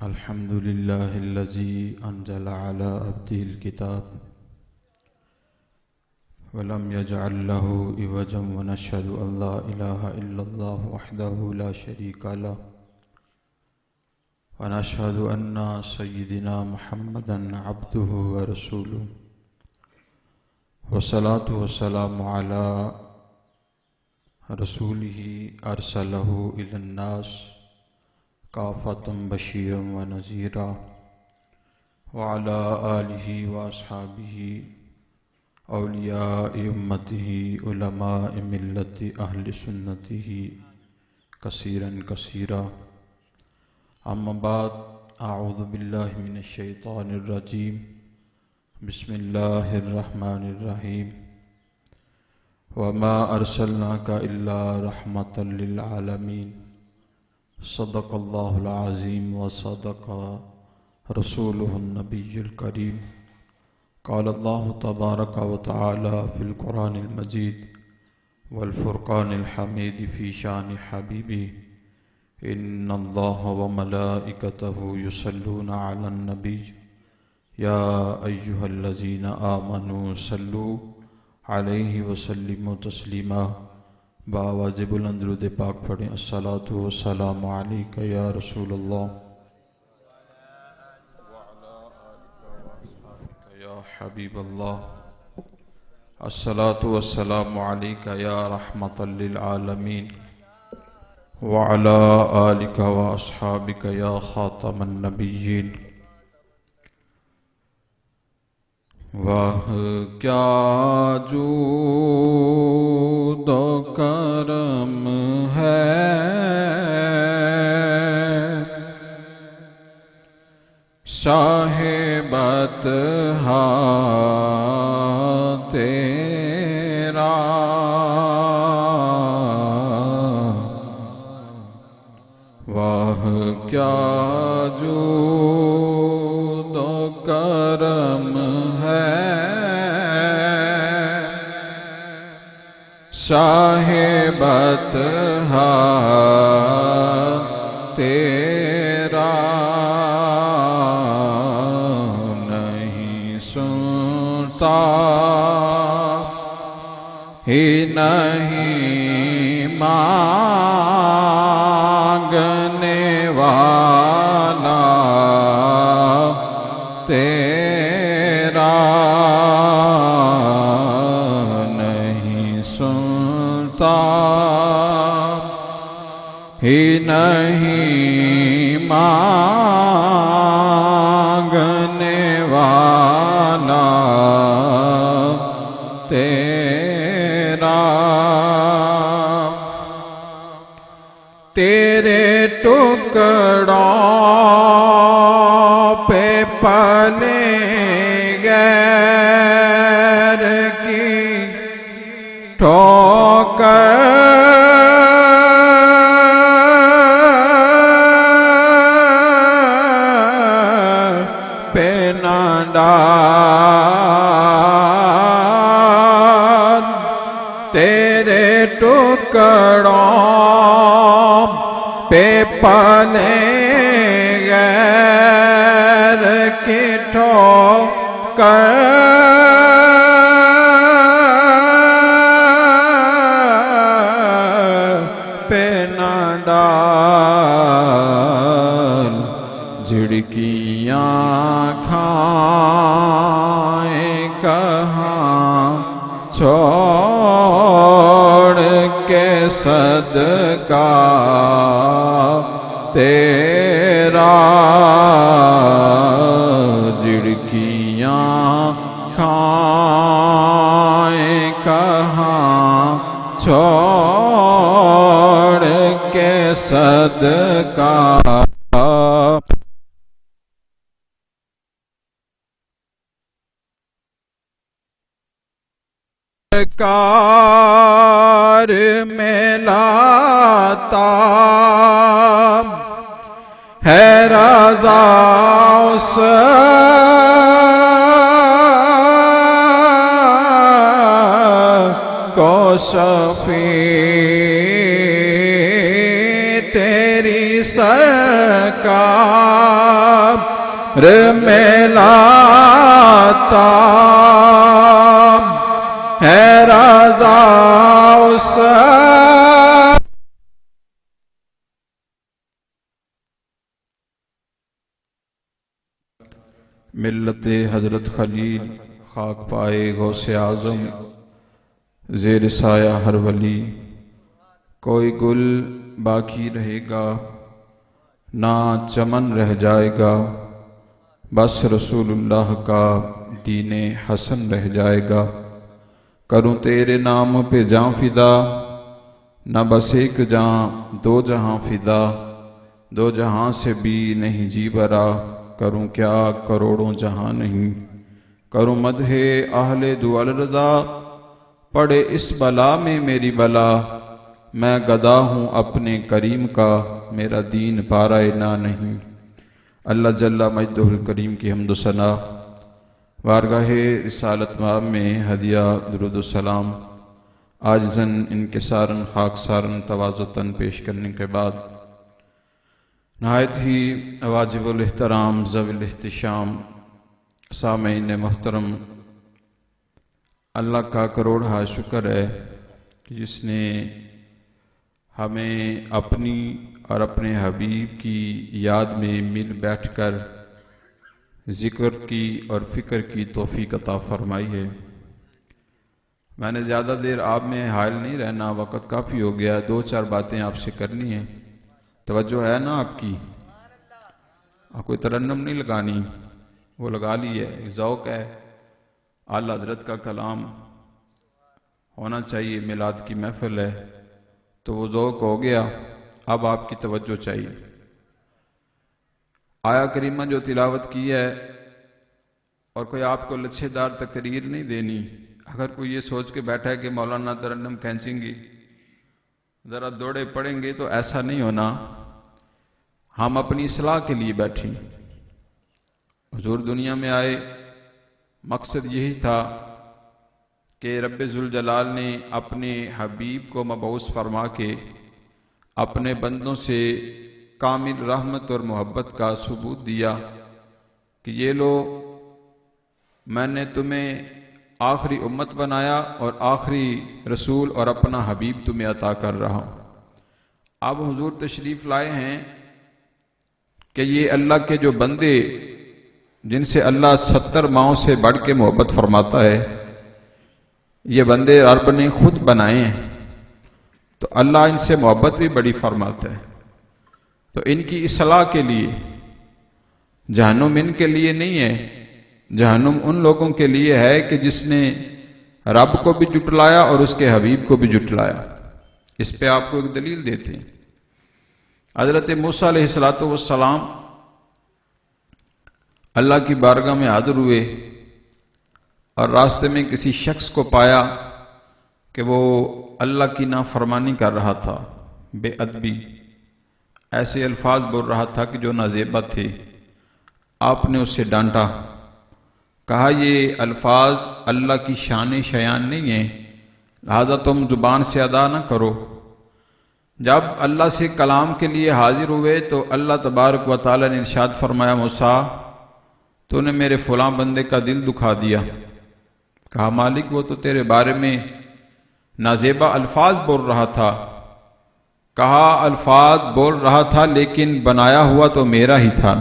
الحمد لله الذي أنزل على عبده الكتاب ولم يجعل له عوجا ونشهد أن لا إله إلا الله وحده لا شريك له ونشهد أن سيدنا محمدا عبده ورسوله والصلاة والسلام على رسوله أرسله إلى الناس كافة بشيرا ونذيرا وعلى آله وأصحابه أولياء أمته علماء ملة أهل سنته كثيرا كثيرا. أما بعد، أعوذ بالله من الشيطان الرجيم. بسم الله الرحمن الرحيم. وما أرسلناك إلا رحمة للعالمين. صدق الله العظيم وصدق رسوله النبي الكريم. قال الله تبارك وتعالى في القرآن المجيد والفرقان الحميد في شان حبيبه: إن الله وملائكته يصلون على النبي يا أيها الذين آمنوا صلوا عليه وسلموا تسلیما. بآواز بلند درود پاک پڑھیں: الصلاۃ والسلام علیک یا رسول اللہ وعلی آلک واصحابک یا حبیب اللہ. الصلاۃ والسلام علیک یا رحمۃ للعالمین وعلی آلک واصحابک یا خاتم النبیین. واہ کیا جود و کرم ہے شاہ بطحا تیرا، واہ کیا جود و کرم شاہ بطحا تیرا. نہیں سنتا ہی نہیں مانگنے والا تیرا، ہی نہیں مانگنے والا تیرا. تیرے ٹکڑوں پہ پلے غیر کی ٹھوکر تیرے ٹکڑوں پہ پلے غیر کی ٹھوکر پہ نہ ڈال. جھڑکیاں کھائیں کہاں چھوڑ کے صدقہ تیرا، جھڑکیاں کھائیں کہاں چھوڑ کے صدقہ. کار میں لاتا ہے رضا اس کو شفیع میری سرکار میں لاتا ہے رضا اس ملت حضرت خلیل خاک پائے غوث اعظم زیر سایہ ہر ولی کوئی گل باقی رہے گا نہ چمن رہ جائے گا بس رسول اللہ کا دین حسن رہ جائے گا کروں تیرے نام پہ جاں فدا نہ بس ایک جاں دو جہاں فدا دو جہاں سے بھی نہیں جی برا کروں کیا کروڑوں جہاں نہیں کروں مدح اہل دول رضا پڑے اس بلا میں میری بلا میں گدا ہوں اپنے کریم کا میرا دین پارائے نہ نہیں اللہ جل مجدہ الکریم کی حمد و ثنا بارگاہ رسالت مآب میں ہدیہ درود و سلام عاجزاً انکساراً خاکساراً تواضعاً پیش کرنے کے بعد نہایت ہی واجب الاحترام ذوی الاحتشام سامعین محترم اللہ کا کروڑہ شکر ہے کہ جس نے ہمیں اپنی اور اپنے حبیب کی یاد میں مل بیٹھ کر ذکر کی اور فکر کی توفیق عطا فرمائی ہے۔ میں نے زیادہ دیر آپ میں حائل نہیں رہنا، وقت کافی ہو گیا، دو چار باتیں آپ سے کرنی ہیں۔ توجہ ہے نا آپ کی؟ کوئی ترنم نہیں لگانی، وہ لگا لی ہے، ذوق ہے، اعلیٰ حضرت کا کلام ہونا چاہیے، میلاد کی محفل ہے تو وہ ذوق ہو گیا، اب آپ کی توجہ چاہیے۔ آیا کریمہ جو تلاوت کی ہے اور کوئی آپ کو لچھے دار تقریر نہیں دینی، اگر کوئی یہ سوچ کے بیٹھا ہے کہ مولانا ترنم کھینچیں گی ذرا دوڑے پڑیں گے تو ایسا نہیں ہونا، ہم اپنی اصلاح کے لیے بیٹھیں۔ حضور دنیا میں آئے مقصد یہی تھا کہ رب ذوالجلال نے اپنے حبیب کو مبعوث فرما کے اپنے بندوں سے کامل رحمت اور محبت کا ثبوت دیا کہ یہ لو میں نے تمہیں آخری امت بنایا اور آخری رسول اور اپنا حبیب تمہیں عطا کر رہا ہوں۔ اب حضور تشریف لائے ہیں کہ یہ اللہ کے جو بندے جن سے اللہ 70 ماؤں سے بڑھ کے محبت فرماتا ہے، یہ بندے رب نے خود بنائے ہیں تو اللہ ان سے محبت بھی بڑی فرماتا ہے، تو ان کی اصلاح کے لیے جہنم ان کے لیے نہیں ہے، جہنم ان لوگوں کے لیے ہے کہ جس نے رب کو بھی جھٹلایا اور اس کے حبیب کو بھی جھٹلایا۔ اس پہ آپ کو ایک دلیل دیتے ہیں۔ حضرت موسیٰ علیہ السلام اللہ کی بارگاہ میں حاضر ہوئے اور راستے میں کسی شخص کو پایا کہ وہ اللہ کی نافرمانی کر رہا تھا، بے ادبی، ایسے الفاظ بول رہا تھا کہ جو نازیبہ تھے۔ آپ نے اسے ڈانٹا، کہا یہ الفاظ اللہ کی شان شیان نہیں ہیں، لہذا تم زبان سے ادا نہ کرو۔ جب اللہ سے کلام کے لیے حاضر ہوئے تو اللہ تبارک و تعالی نے ارشاد فرمایا، موسیٰ تو نے میرے فلاں بندے کا دل دکھا دیا۔ کہا مالک وہ تو تیرے بارے میں نازیبہ الفاظ بول رہا تھا۔ کہا الفاظ بول رہا تھا لیکن بنایا ہوا تو میرا ہی تھا،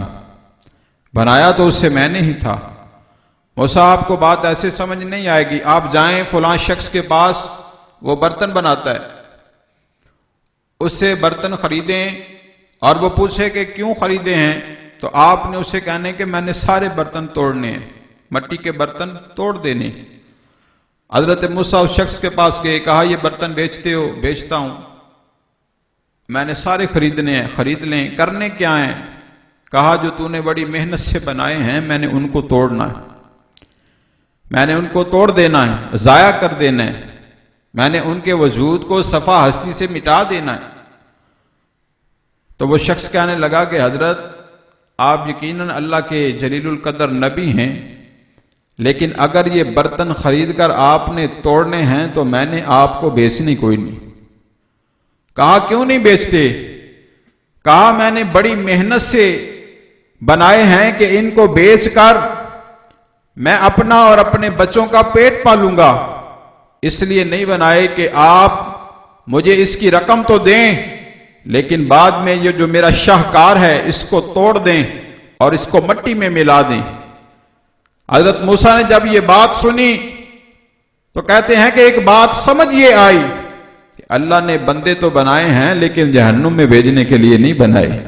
بنایا تو اسے میں نے ہی تھا۔ موسیٰ آپ کو بات ایسے سمجھ نہیں آئے گی، آپ جائیں فلاں شخص کے پاس، وہ برتن بناتا ہے، اس سے برتن خریدیں اور وہ پوچھے کہ کیوں خریدے ہیں، تو آپ نے اسے کہنے کہ میں نے سارے برتن توڑنے ہیں، مٹی کے برتن توڑ دینے۔ حضرت موسیٰ اس شخص کے پاس گئے، کہا یہ برتن بیچتے ہو؟ بیچتا ہوں، میں نے سارے خریدنے ہیں، خرید لیں، کرنے کیا ہیں؟ کہا جو تو نے بڑی محنت سے بنائے ہیں میں نے ان کو توڑنا ہے، میں نے ان کو توڑ دینا ہے، ضائع کر دینا ہے، میں نے ان کے وجود کو صفحہ ہستی سے مٹا دینا ہے۔ تو وہ شخص کہنے لگا کہ حضرت آپ یقیناً اللہ کے جلیل القدر نبی ہیں، لیکن اگر یہ برتن خرید کر آپ نے توڑنے ہیں تو میں نے آپ کو بیچنی کوئی نہیں۔ کہا کیوں نہیں بیچتے؟ کہا میں نے بڑی محنت سے بنائے ہیں کہ ان کو بیچ کر میں اپنا اور اپنے بچوں کا پیٹ پالوں گا، اس لیے نہیں بنائے کہ آپ مجھے اس کی رقم تو دیں لیکن بعد میں یہ جو میرا شاہکار ہے اس کو توڑ دیں اور اس کو مٹی میں ملا دیں۔ حضرت موسیٰ نے جب یہ بات سنی تو کہتے ہیں کہ ایک بات سمجھ یہ آئی کہ اللہ نے بندے تو بنائے ہیں لیکن جہنم میں بھیجنے کے لیے نہیں بنائے۔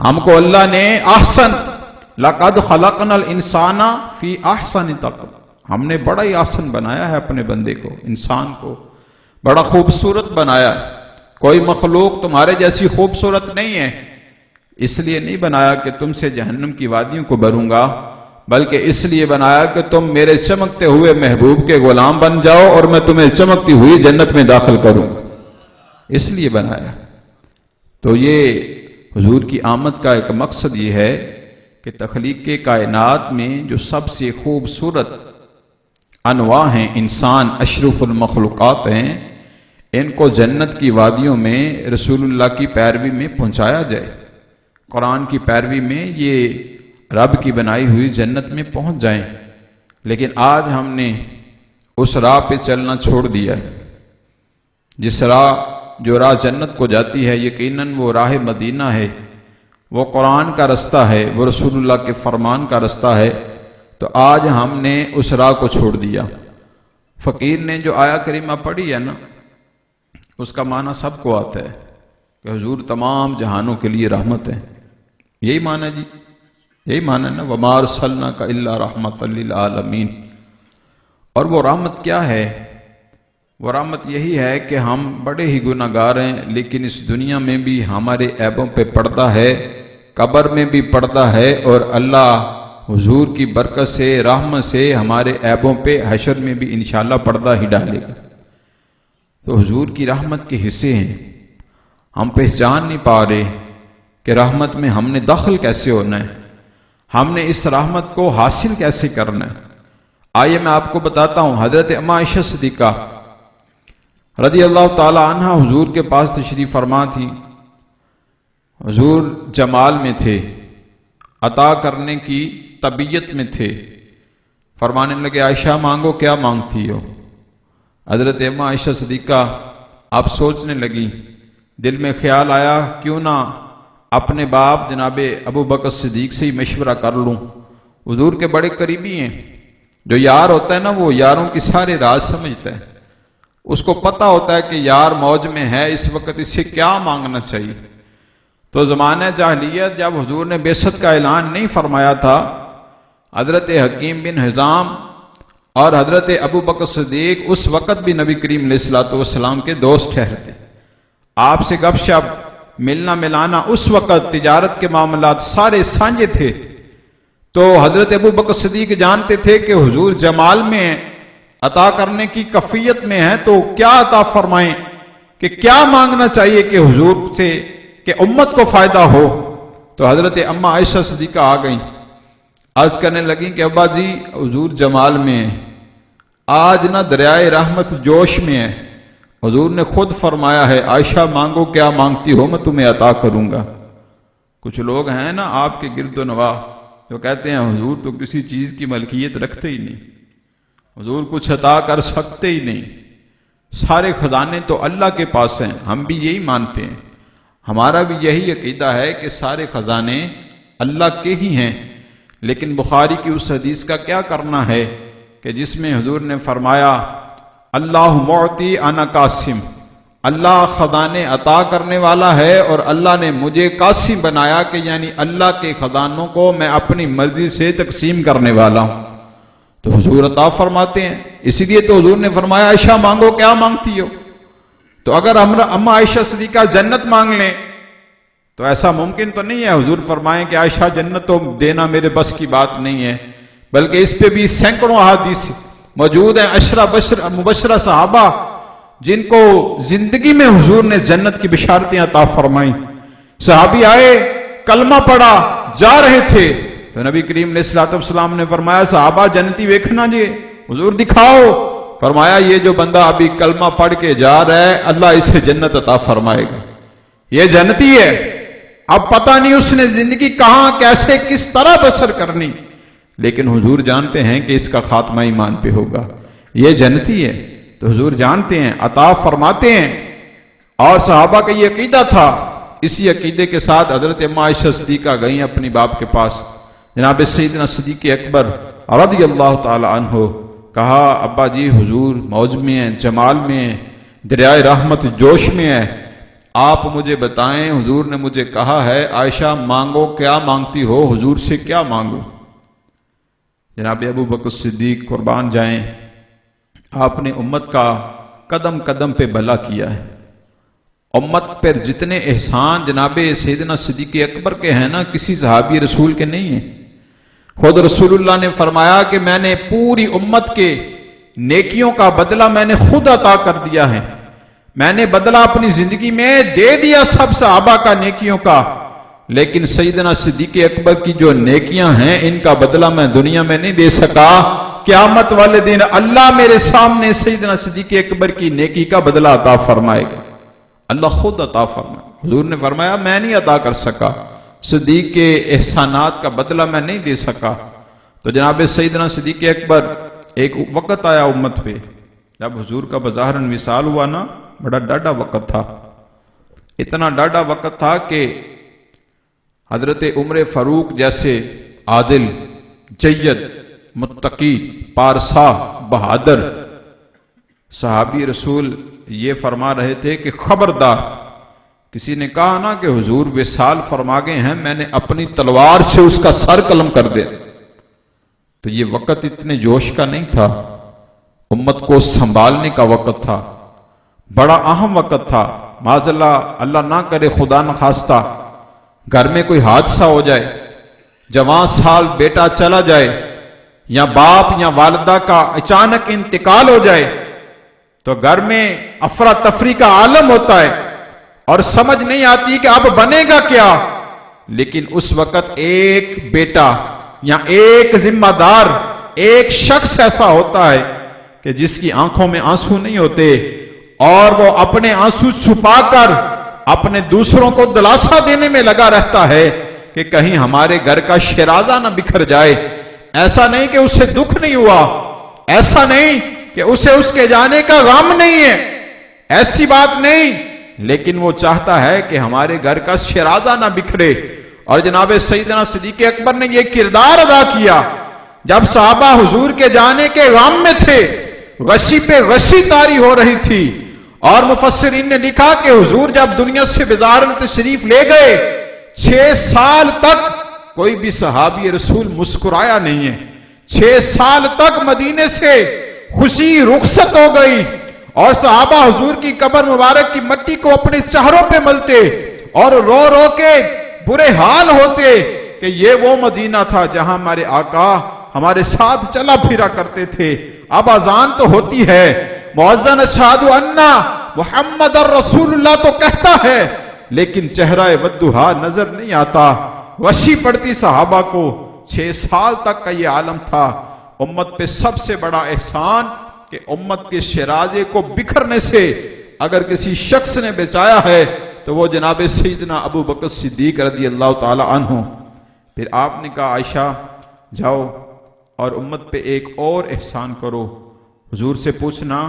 ہم کو اللہ نے احسن لقد خلقنا الانسان فی احسن تقویم، ہم نے بڑا ہی احسن بنایا ہے اپنے بندے کو، انسان کو بڑا خوبصورت بنایا۔ کوئی مخلوق تمہارے جیسی خوبصورت نہیں ہے، اس لیے نہیں بنایا کہ تم سے جہنم کی وادیوں کو بھروں گا، بلکہ اس لیے بنایا کہ تم میرے چمکتے ہوئے محبوب کے غلام بن جاؤ اور میں تمہیں چمکتی ہوئی جنت میں داخل کروں، اس لیے بنایا۔ تو یہ حضور کی آمد کا ایک مقصد یہ ہے کہ تخلیق کے کائنات میں جو سب سے خوبصورت انواع ہیں، انسان اشرف المخلوقات ہیں، ان کو جنت کی وادیوں میں رسول اللہ کی پیروی میں پہنچایا جائے، قرآن کی پیروی میں یہ رب کی بنائی ہوئی جنت میں پہنچ جائیں۔ لیکن آج ہم نے اس راہ پہ چلنا چھوڑ دیا ہے، جس راہ جو راہ جنت کو جاتی ہے یقیناً وہ راہ مدینہ ہے، وہ قرآن کا رستہ ہے، وہ رسول اللہ کے فرمان کا رستہ ہے، تو آج ہم نے اس راہ کو چھوڑ دیا۔ فقیر نے جو آیا کریمہ پڑھی ہے نا، اس کا معنی سب کو آتا ہے کہ حضور تمام جہانوں کے لیے رحمت ہے، یہی معنی جی، یہی معنی نا، وَمَا أَرْسَلْنَاكَ إِلَّا رَحْمَةً لِّلْعَالَمِينَ۔ اور وہ رحمت کیا ہے؟ وہ رحمت یہی ہے کہ ہم بڑے ہی گناہ گار ہیں، لیکن اس دنیا میں بھی ہمارے عیبوں پہ پردہ ہے، قبر میں بھی پردہ ہے، اور اللہ حضور کی برکت سے رحمت سے ہمارے عیبوں پہ حشر میں بھی انشاءاللہ پردہ ہی ڈالے گا۔ تو حضور کی رحمت کے حصے ہیں، ہم پہچان نہیں پا رہے کہ رحمت میں ہم نے داخل کیسے ہونا ہے، ہم نے اس رحمت کو حاصل کیسے کرنا ہے۔ آئیے میں آپ کو بتاتا ہوں، حضرت اما عائشہ صدیقہ رضی اللہ تعالی عنہ حضور کے پاس تشریف فرما تھی، حضور جمال میں تھے، عطا کرنے کی طبیعت میں تھے، فرمانے لگے عائشہ مانگو، کیا مانگتی ہو؟ حضرت اما عائشہ صدیقہ آپ سوچنے لگی، دل میں خیال آیا کیوں نہ اپنے باپ جناب ابو بکر صدیق سے ہی مشورہ کر لوں، حضور کے بڑے قریبی ہیں، جو یار ہوتا ہے نا وہ یاروں کی سارے راز سمجھتا ہے، اس کو پتہ ہوتا ہے کہ یار موج میں ہے، اس وقت اسے کیا مانگنا چاہیے۔ تو زمانہ جاہلیت جب حضور نے بعثت کا اعلان نہیں فرمایا تھا، حضرت حکیم بن حزام اور حضرت ابو بکر صدیق اس وقت بھی نبی کریم علیہ الصلوۃ والسلام کے دوست ٹھہرتے، آپ سے گپ شپ ملنا ملانا، اس وقت تجارت کے معاملات سارے سانجے تھے۔ تو حضرت ابو بکر صدیق جانتے تھے کہ حضور جمال میں ہیں، عطا کرنے کی کفیت میں ہیں، تو کیا عطا فرمائیں، کہ کیا مانگنا چاہیے کہ حضور سے کہ امت کو فائدہ ہو۔ تو حضرت اما عائشہ صدیقہ آ گئیں، عرض کرنے لگیں کہ ابا جی حضور جمال میں ہیں، آج نہ دریائے رحمت جوش میں ہے، حضور نے خود فرمایا ہے عائشہ مانگو، کیا مانگتی ہو میں تمہیں عطا کروں گا۔ کچھ لوگ ہیں نا آپ کے گرد و نواح جو کہتے ہیں حضور تو کسی چیز کی ملکیت رکھتے ہی نہیں، حضور کچھ عطا کر سکتے ہی نہیں، سارے خزانے تو اللہ کے پاس ہیں۔ ہم بھی یہی مانتے ہیں، ہمارا بھی یہی عقیدہ ہے کہ سارے خزانے اللہ کے ہی ہیں، لیکن بخاری کی اس حدیث کا کیا کرنا ہے کہ جس میں حضور نے فرمایا اللہ معطی انا قاسم، اللہ خزانے عطا کرنے والا ہے اور اللہ نے مجھے قاسم بنایا، کہ یعنی اللہ کے خزانوں کو میں اپنی مرضی سے تقسیم کرنے والا ہوں۔ تو حضور عطا فرماتے ہیں، اسی لیے تو حضور نے فرمایا عائشہ مانگو، کیا مانگتی ہو۔ تو اگر اما عائشہ صدیقہ جنت مانگ لیں تو ایسا ممکن تو نہیں ہے حضور فرمائیں کہ عائشہ جنت تو دینا میرے بس کی بات نہیں ہے، بلکہ اس پہ بھی سینکڑوں احادیث موجود ہیں، مبشرہ صحابہ جن کو زندگی میں حضور نے جنت کی بشارتیں عطا فرمائیں۔ صحابی آئے، کلمہ پڑھا، جا رہے تھے تو نبی کریم علیہ الصلوۃ والسلام نے فرمایا صحابہ جنتی ویکھنا جی، حضور دکھاؤ، فرمایا یہ جو بندہ ابھی کلمہ پڑھ کے جا رہا ہے اللہ اسے جنت عطا فرمائے گا، یہ جنتی ہے۔ اب پتہ نہیں اس نے زندگی کہاں کیسے کس طرح بسر کرنی، لیکن حضور جانتے ہیں کہ اس کا خاتمہ ایمان پہ ہوگا، یہ جنتی ہے۔ تو حضور جانتے ہیں، عطا فرماتے ہیں، اور صحابہ کا یہ عقیدہ تھا۔ اسی عقیدے کے ساتھ حضرت ام عائشہ صدیقہ گئیں اپنی باپ کے پاس، جناب سیدنا صدیق اکبر رضی اللہ تعالی عنہ، کہا ابا جی حضور موج میں ہیں، جمال میں ہیں، دریائے رحمت جوش میں ہے، آپ مجھے بتائیں، حضور نے مجھے کہا ہے عائشہ مانگو، کیا مانگتی ہو، حضور سے کیا مانگو؟ جناب ابو بکر صدیق قربان جائیں، آپ نے امت کا قدم قدم پہ بھلا کیا ہے، امت پر جتنے احسان جناب سیدنا صدیق اکبر کے ہیں نا، کسی صحابی رسول کے نہیں ہیں۔ خود رسول اللہ نے فرمایا کہ میں نے پوری امت کے نیکیوں کا بدلہ میں نے خود عطا کر دیا ہے، میں نے بدلہ اپنی زندگی میں دے دیا سب صحابہ کا نیکیوں کا، لیکن سیدنا صدیق اکبر کی جو نیکیاں ہیں ان کا بدلہ میں دنیا میں نہیں دے سکا۔ قیامت والے دن اللہ میرے سامنے سیدنا صدیق اکبر کی نیکی کا بدلہ عطا فرمائے گا، اللہ خود عطا فرمائے۔ حضور نے فرمایا میں نہیں عطا کر سکا، صدیق کے احسانات کا بدلہ میں نہیں دے سکا۔ تو جناب سیدنا صدیق اکبر، ایک وقت آیا امت پہ جب حضور کا بظاہراً وصال ہوا نا، بڑا ڈاڈا وقت تھا، اتنا ڈاڈا وقت تھا کہ حضرت عمر فاروق جیسے عادل، جید، متقی، پارسا، بہادر صحابی رسول یہ فرما رہے تھے کہ خبردار، کسی نے کہا نا کہ حضور وصال فرما گئے ہیں، میں نے اپنی تلوار سے اس کا سر قلم کر دیا۔ تو یہ وقت اتنے جوش کا نہیں تھا، امت کو سنبھالنے کا وقت تھا، بڑا اہم وقت تھا۔ معاذ اللہ، اللہ نہ کرے خدا نہ خواستہ گھر میں کوئی حادثہ ہو جائے، جوان سال بیٹا چلا جائے، یا باپ یا والدہ کا اچانک انتقال ہو جائے، تو گھر میں افراتفری کا عالم ہوتا ہے اور سمجھ نہیں آتی کہ اب بنے گا کیا۔ لیکن اس وقت ایک بیٹا یا ایک ذمہ دار، ایک شخص ایسا ہوتا ہے کہ جس کی آنکھوں میں آنسو نہیں ہوتے، اور وہ اپنے آنسو چھپا کر اپنے دوسروں کو دلاسا دینے میں لگا رہتا ہے کہ کہیں ہمارے گھر کا شیرازہ نہ بکھر جائے۔ ایسا نہیں کہ اسے دکھ نہیں ہوا، ایسا نہیں کہ اسے اس کے جانے کا غم نہیں ہے، ایسی بات نہیں، لیکن وہ چاہتا ہے کہ ہمارے گھر کا شیرازہ نہ بکھرے۔ اور جناب سیدنا صدیق اکبر نے یہ کردار ادا کیا جب صحابہ حضور کے جانے کے غم میں تھے، غشی پہ غشی طاری ہو رہی تھی، اور مفسرین نے لکھا کہ حضور جب دنیا سے بظاہراً تشریف لے گئے، 6 سال تک کوئی بھی صحابی رسول مسکرایا نہیں ہے، 6 سال تک مدینے سے خوشی رخصت ہو گئی، اور صحابہ حضور کی قبر مبارک کی مٹی کو اپنے چہروں پہ ملتے اور رو رو کے برے حال ہوتے کہ یہ وہ مدینہ تھا جہاں ہمارے آقا ہمارے ساتھ چلا پھرا کرتے تھے۔ اب اذان تو ہوتی ہے، مؤذن اشہد ان محمد الرسول اللہ تو کہتا ہے، لیکن چہرہ والضحیٰ نظر نہیں آتا۔ وحشی پڑتی صحابہ کو، 6 سال تک کا یہ عالم تھا۔ امت پہ سب سے بڑا احسان کہ امت کے شیرازے کو بکھرنے سے اگر کسی شخص نے بچایا ہے تو وہ جناب سیدنا ابو بکر صدیق رضی اللہ تعالی عنہ۔ پھر آپ نے کہا عائشہ جاؤ اور امت پہ ایک اور احسان کرو، حضور سے پوچھنا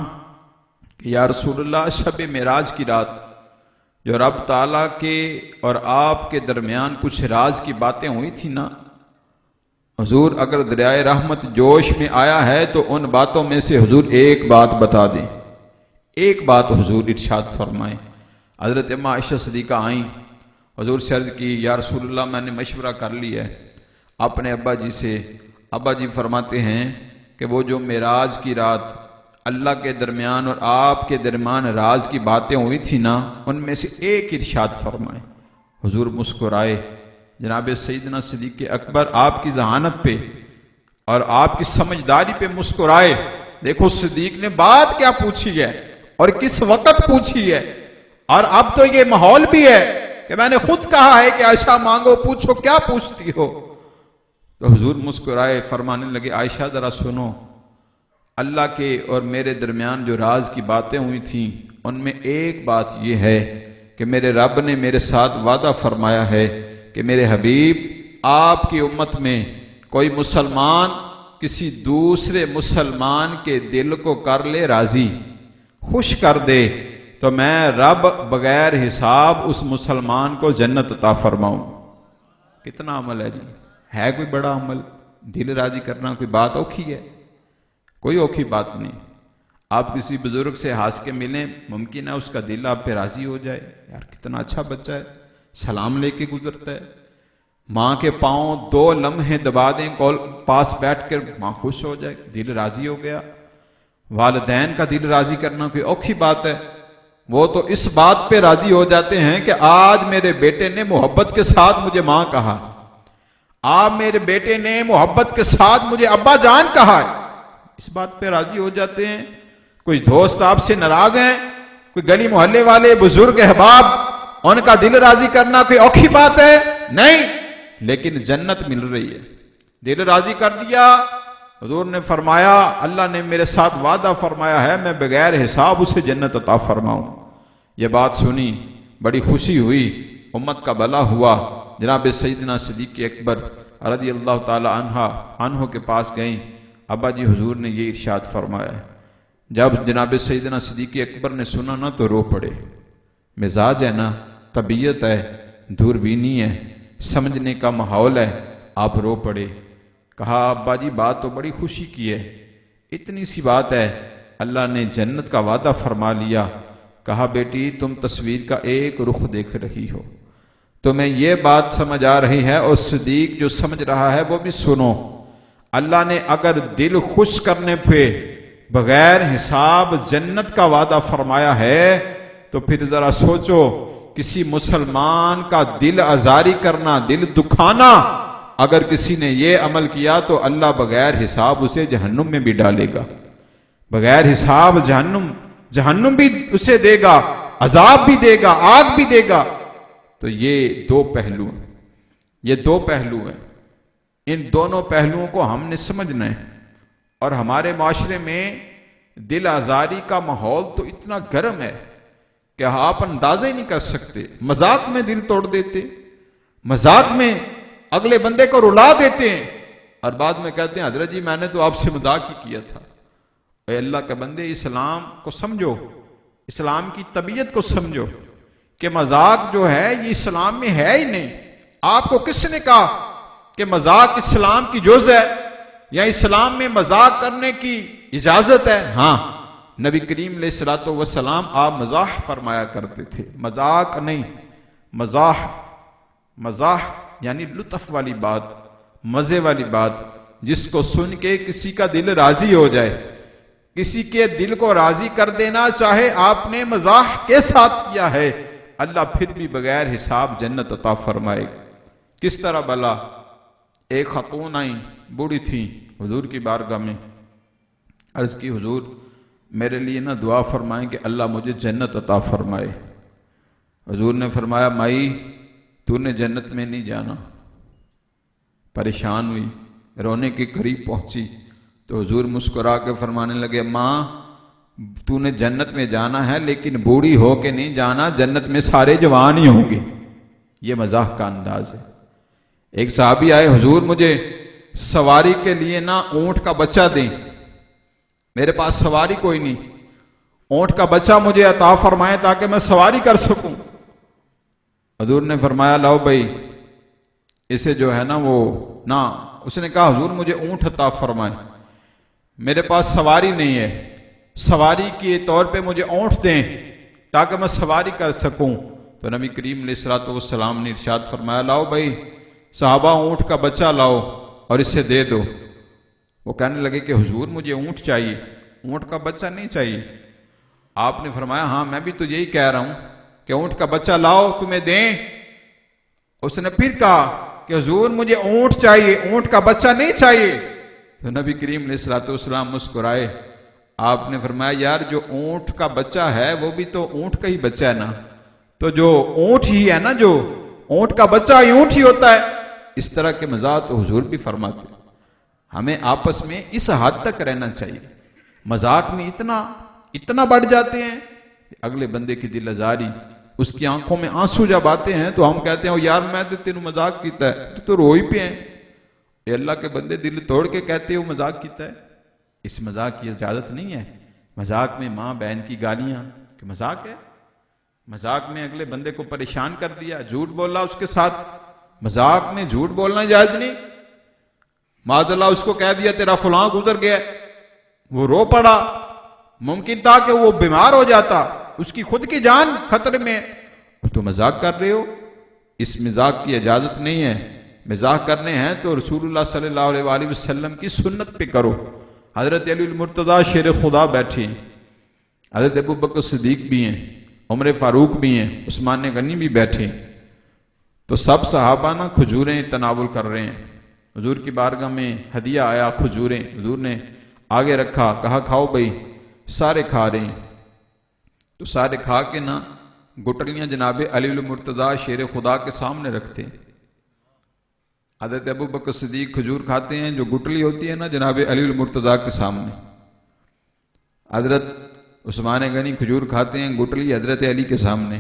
کہ یا رسول اللہ، شب معراج کی رات جو رب تعالیٰ کے اور آپ کے درمیان کچھ راز کی باتیں ہوئی تھی نا، حضور اگر دریائے رحمت جوش میں آیا ہے تو ان باتوں میں سے حضور ایک بات بتا دیں، ایک بات حضور ارشاد فرمائیں۔ حضرت ام عائشہ صدیقہ آئیں، حضور سے عرض کی یا رسول اللہ میں نے مشورہ کر لیا ہے اپنے ابا جی سے۔ ابا جی فرماتے ہیں کہ وہ جو معراج کی رات اللہ کے درمیان اور آپ کے درمیان راز کی باتیں ہوئی تھی نا، ان میں سے ایک ارشاد فرمائیں۔ حضور مسکرائے، جناب سیدنا صدیق اکبر آپ کی ذہانت پہ اور آپ کی سمجھداری پہ مسکرائے۔ دیکھو صدیق نے بات کیا پوچھی ہے اور کس وقت پوچھی ہے، اور اب تو یہ ماحول بھی ہے کہ میں نے خود کہا ہے کہ عائشہ مانگو پوچھو کیا پوچھتی ہو۔ تو حضور مسکرائے، فرمانے لگے عائشہ ذرا سنو، اللہ کے اور میرے درمیان جو راز کی باتیں ہوئی تھیں ان میں ایک بات یہ ہے کہ کہ میرے رب نے میرے ساتھ وعدہ فرمایا ہے کہ میرے حبیب آپ کی امت میں کوئی مسلمان کسی دوسرے مسلمان کے دل کو کر لے راضی، خوش کر دے، تو میں رب بغیر حساب اس مسلمان کو جنت عطا فرماؤں۔ کتنا عمل ہے جی، ہے کوئی بڑا عمل؟ دل راضی کرنا کوئی بات اوکھی ہے؟ کوئی اوکھی بات نہیں۔ آپ کسی بزرگ سے ہنس کے ملیں، ممکن ہے اس کا دل آپ پہ راضی ہو جائے، یار کتنا اچھا بچہ ہے، سلام لے کے گزرتا ہے۔ ماں کے پاؤں 2 لمحے دبا دیں پاس بیٹھ کر، ماں خوش ہو جائے، دل راضی ہو گیا۔ والدین کا دل راضی کرنا کوئی اوکھی بات ہے؟ وہ تو اس بات پہ راضی ہو جاتے ہیں کہ آج میرے بیٹے نے محبت کے ساتھ مجھے ماں کہا، آج میرے بیٹے نے محبت کے ساتھ مجھے ابا جان کہا ہے، اس بات پہ راضی ہو جاتے ہیں۔ کوئی دوست آپ سے ناراض ہیں، کوئی گلی محلے والے بزرگ احباب، ان کا دل راضی کرنا کوئی اوکھی بات ہے؟ نہیں، لیکن جنت مل رہی ہے، دل راضی کر دیا۔ حضور نے فرمایا اللہ نے میرے ساتھ وعدہ فرمایا ہے میں بغیر حساب اسے جنت عطا فرماؤں۔ یہ بات سنی، بڑی خوشی ہوئی، امت کا بھلا ہوا۔ جناب سیدنا صدیق اکبر رضی اللہ تعالی عنہ کے پاس گئیں، ابا جی حضور نے یہ ارشاد فرمایا ہے۔ جب جناب سیدنا صدیق اکبر نے سنا نا تو رو پڑے۔ مزاج ہے نا، طبیعت ہے، دوربینی ہے، سمجھنے کا ماحول ہے، آپ رو پڑے۔ کہا ابا جی بات تو بڑی خوشی کی ہے، اتنی سی بات ہے، اللہ نے جنت کا وعدہ فرما لیا۔ کہا بیٹی تم تصویر کا ایک رخ دیکھ رہی ہو، تمہیں یہ بات سمجھ آ رہی ہے، اور صدیق جو سمجھ رہا ہے وہ بھی سنو۔ اللہ نے اگر دل خوش کرنے پہ بغیر حساب جنت کا وعدہ فرمایا ہے تو پھر ذرا سوچو، کسی مسلمان کا دل آزاری کرنا، دل دکھانا، اگر کسی نے یہ عمل کیا تو اللہ بغیر حساب اسے جہنم میں بھی ڈالے گا، بغیر حساب جہنم بھی اسے دے گا، عذاب بھی دے گا، آگ بھی دے گا۔ تو یہ 2 پہلو ہیں، یہ 2 پہلو ہیں، ان دونوں پہلوؤں کو ہم نے سمجھنا ہے۔ اور ہمارے معاشرے میں دل آزاری کا ماحول تو اتنا گرم ہے کہ آپ اندازہ ہی نہیں کر سکتے۔ مذاق میں دل توڑ دیتے، مذاق میں اگلے بندے کو رلا دیتے ہیں، اور بعد میں کہتے ہیں حضرت جی میں نے تو آپ سے مذاق ہی کیا تھا۔ اے اللہ کے بندے، اسلام کو سمجھو، اسلام کی طبیعت کو سمجھو کہ مذاق جو ہے یہ اسلام میں ہے ہی نہیں۔ آپ کو کس نے کہا کہ مذاق اسلام کی جز ہے یا اسلام میں مذاق کرنے کی اجازت ہے؟ ہاں، نبی کریم علیہ الصلوۃ والسلام آپ مزاح فرمایا کرتے تھے، مذاق نہیں، مزاح یعنی لطف والی بات، مزے والی بات، جس کو سن کے کسی کا دل راضی ہو جائے۔ کسی کے دل کو راضی کر دینا چاہے آپ نے مزاح کے ساتھ کیا ہے، اللہ پھر بھی بغیر حساب جنت عطا فرمائے۔ کس طرح بلا؟ ایک خاتون آئیں، بوڑھی تھی، حضور کی بارگاہ میں عرض کی حضور میرے لیے نا دعا فرمائیں کہ اللہ مجھے جنت عطا فرمائے۔ حضور نے فرمایا مائی تو نے جنت میں نہیں جانا۔ پریشان ہوئی، رونے کے قریب پہنچی تو حضور مسکرا کے فرمانے لگے ماں تو نے جنت میں جانا ہے لیکن بوڑھی ہو کے نہیں جانا، جنت میں سارے جوان ہی ہوں گے۔ یہ مزاح کا انداز ہے۔ ایک صحابی آئے، حضور مجھے سواری کے لیے نا اونٹ کا بچہ دیں، میرے پاس سواری کوئی نہیں، اونٹ کا بچہ مجھے عطا فرمائے تاکہ میں سواری کر سکوں۔ حضور نے فرمایا لاؤ بھائی اسے جو ہے نا وہ نا، اس نے کہا حضور مجھے اونٹ عطا فرمائے، میرے پاس سواری نہیں ہے، سواری کے طور پہ مجھے اونٹ دیں تاکہ میں سواری کر سکوں۔ تو نبی کریم علیہ الصلوۃ والسلام نے ارشاد فرمایا لاؤ بھائی صحابہ اونٹ کا بچہ لاؤ اور اسے دے دو۔ وہ کہنے لگے کہ حضور مجھے اونٹ چاہیے، اونٹ کا بچہ نہیں چاہیے۔ آپ نے فرمایا ہاں میں بھی تو یہی کہہ رہا ہوں کہ اونٹ کا بچہ لاؤ تمہیں دیں۔ اس نے پھر کہا کہ حضور مجھے اونٹ چاہیے، اونٹ کا بچہ نہیں چاہیے۔ تو نبی کریم علیہ الصلوۃ والسلام مسکرائے، آپ نے فرمایا یار جو اونٹ کا بچہ ہے وہ بھی تو اونٹ کا ہی بچہ ہے نا، تو جو اونٹ ہی ہے نا، جو اونٹ کا بچہ ہی اونٹ ہی ہوتا ہے۔ اس طرح کے مزاح تو حضور بھی فرماتے۔ ہمیں آپس میں اس حد تک رہنا چاہیے، مذاق میں اتنا بڑھ جاتے ہیں کہ اگلے بندے کی دل آزاری اس کی آنکھوں میں آنسو جب آتے ہیں تو ہم کہتے ہیں یار میں تو تینوں مذاق کیتا ہے تو رو ہی پہ ہیں. اے اللہ کے بندے دل توڑ کے کہتے ہو مذاق کیتا ہے. اس مذاق کی اجازت نہیں ہے. مذاق میں ماں بہن کی گالیاں کہ مذاق ہے. مذاق میں اگلے بندے کو پریشان کر دیا, جھوٹ بولا اس کے ساتھ. مذاق میں جھوٹ بولنا جائز نہیں. معاذ اللہ اس کو کہہ دیا تیرا فلاں گزر گیا, وہ رو پڑا, ممکن تھا کہ وہ بیمار ہو جاتا, اس کی خود کی جان خطرے میں, تو مذاق کر رہے ہو. اس مذاق کی اجازت نہیں ہے. مذاق کرنے ہیں تو رسول اللہ صلی اللہ علیہ وآلہ وسلم کی سنت پہ کرو. حضرت علی المرتضیٰ شیر خدا بیٹھے ہیں, حضرت ابو بکر صدیق بھی ہیں, عمر فاروق بھی ہیں, عثمان غنی بھی بیٹھے ہیں. تو سب صحابہ نا کھجوریں تناول کر رہے ہیں. حضور کی بارگاہ میں ہدیہ آیا کھجوریں, حضور نے آگے رکھا, کہا کھاؤ بھائی. سارے کھا رہے ہیں. تو سارے کھا کے نا گٹلیاں جناب علی المرتضیٰ شیر خدا کے سامنے رکھتے ہیں. حضرت ابو بکر صدیق کھجور کھاتے ہیں, جو گٹلی ہوتی ہے نا جناب علی المرتضیٰ کے سامنے. حضرت عثمان غنی کھجور کھاتے ہیں, گٹلی حضرت علی کے سامنے.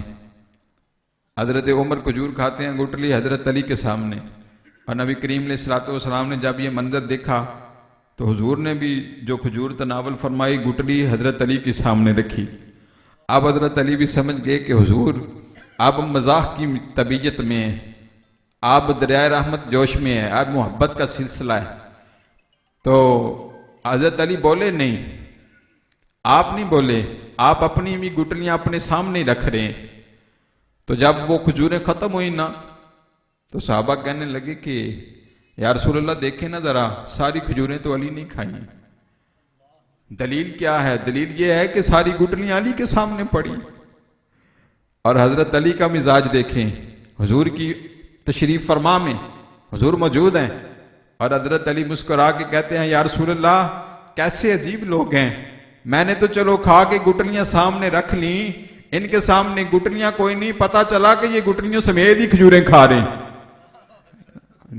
حضرت عمر کھجور کھاتے ہیں, گٹلی حضرت علی کے سامنے. اور نبی کریم علیہ الصلوۃ والسلام نے جب یہ منظر دیکھا تو حضور نے بھی جو کھجور تناول فرمائی گٹلی حضرت علی کے سامنے رکھی. اب حضرت علی بھی سمجھ گئے کہ حضور آپ مزاح کی طبیعت میں ہیں, آپ دریائے رحمت جوش میں ہیں, آپ محبت کا سلسلہ ہے. تو حضرت علی بولے نہیں, آپ نہیں بولے, آپ اپنی بھی گٹلیاں اپنے سامنے رکھ رہے ہیں. تو جب وہ کھجوریں ختم ہوئی نا تو صحابہ کہنے لگے کہ یا رسول اللہ دیکھیں نا ذرا, ساری کھجوریں تو علی نہیں کھائیں. دلیل کیا ہے؟ دلیل یہ ہے کہ ساری گٹلیاں علی کے سامنے پڑی. اور حضرت علی کا مزاج دیکھیں, حضور کی تشریف فرما میں حضور موجود ہیں اور حضرت علی مسکرا کے کہتے ہیں یا رسول اللہ کیسے عجیب لوگ ہیں, میں نے تو چلو کھا کے گٹلیاں سامنے رکھ لیں, ان کے سامنے گٹلیاں کوئی نہیں, پتا چلا کہ یہ گٹلیوں سمیت ہی کھجوریں کھا رہے ہیں.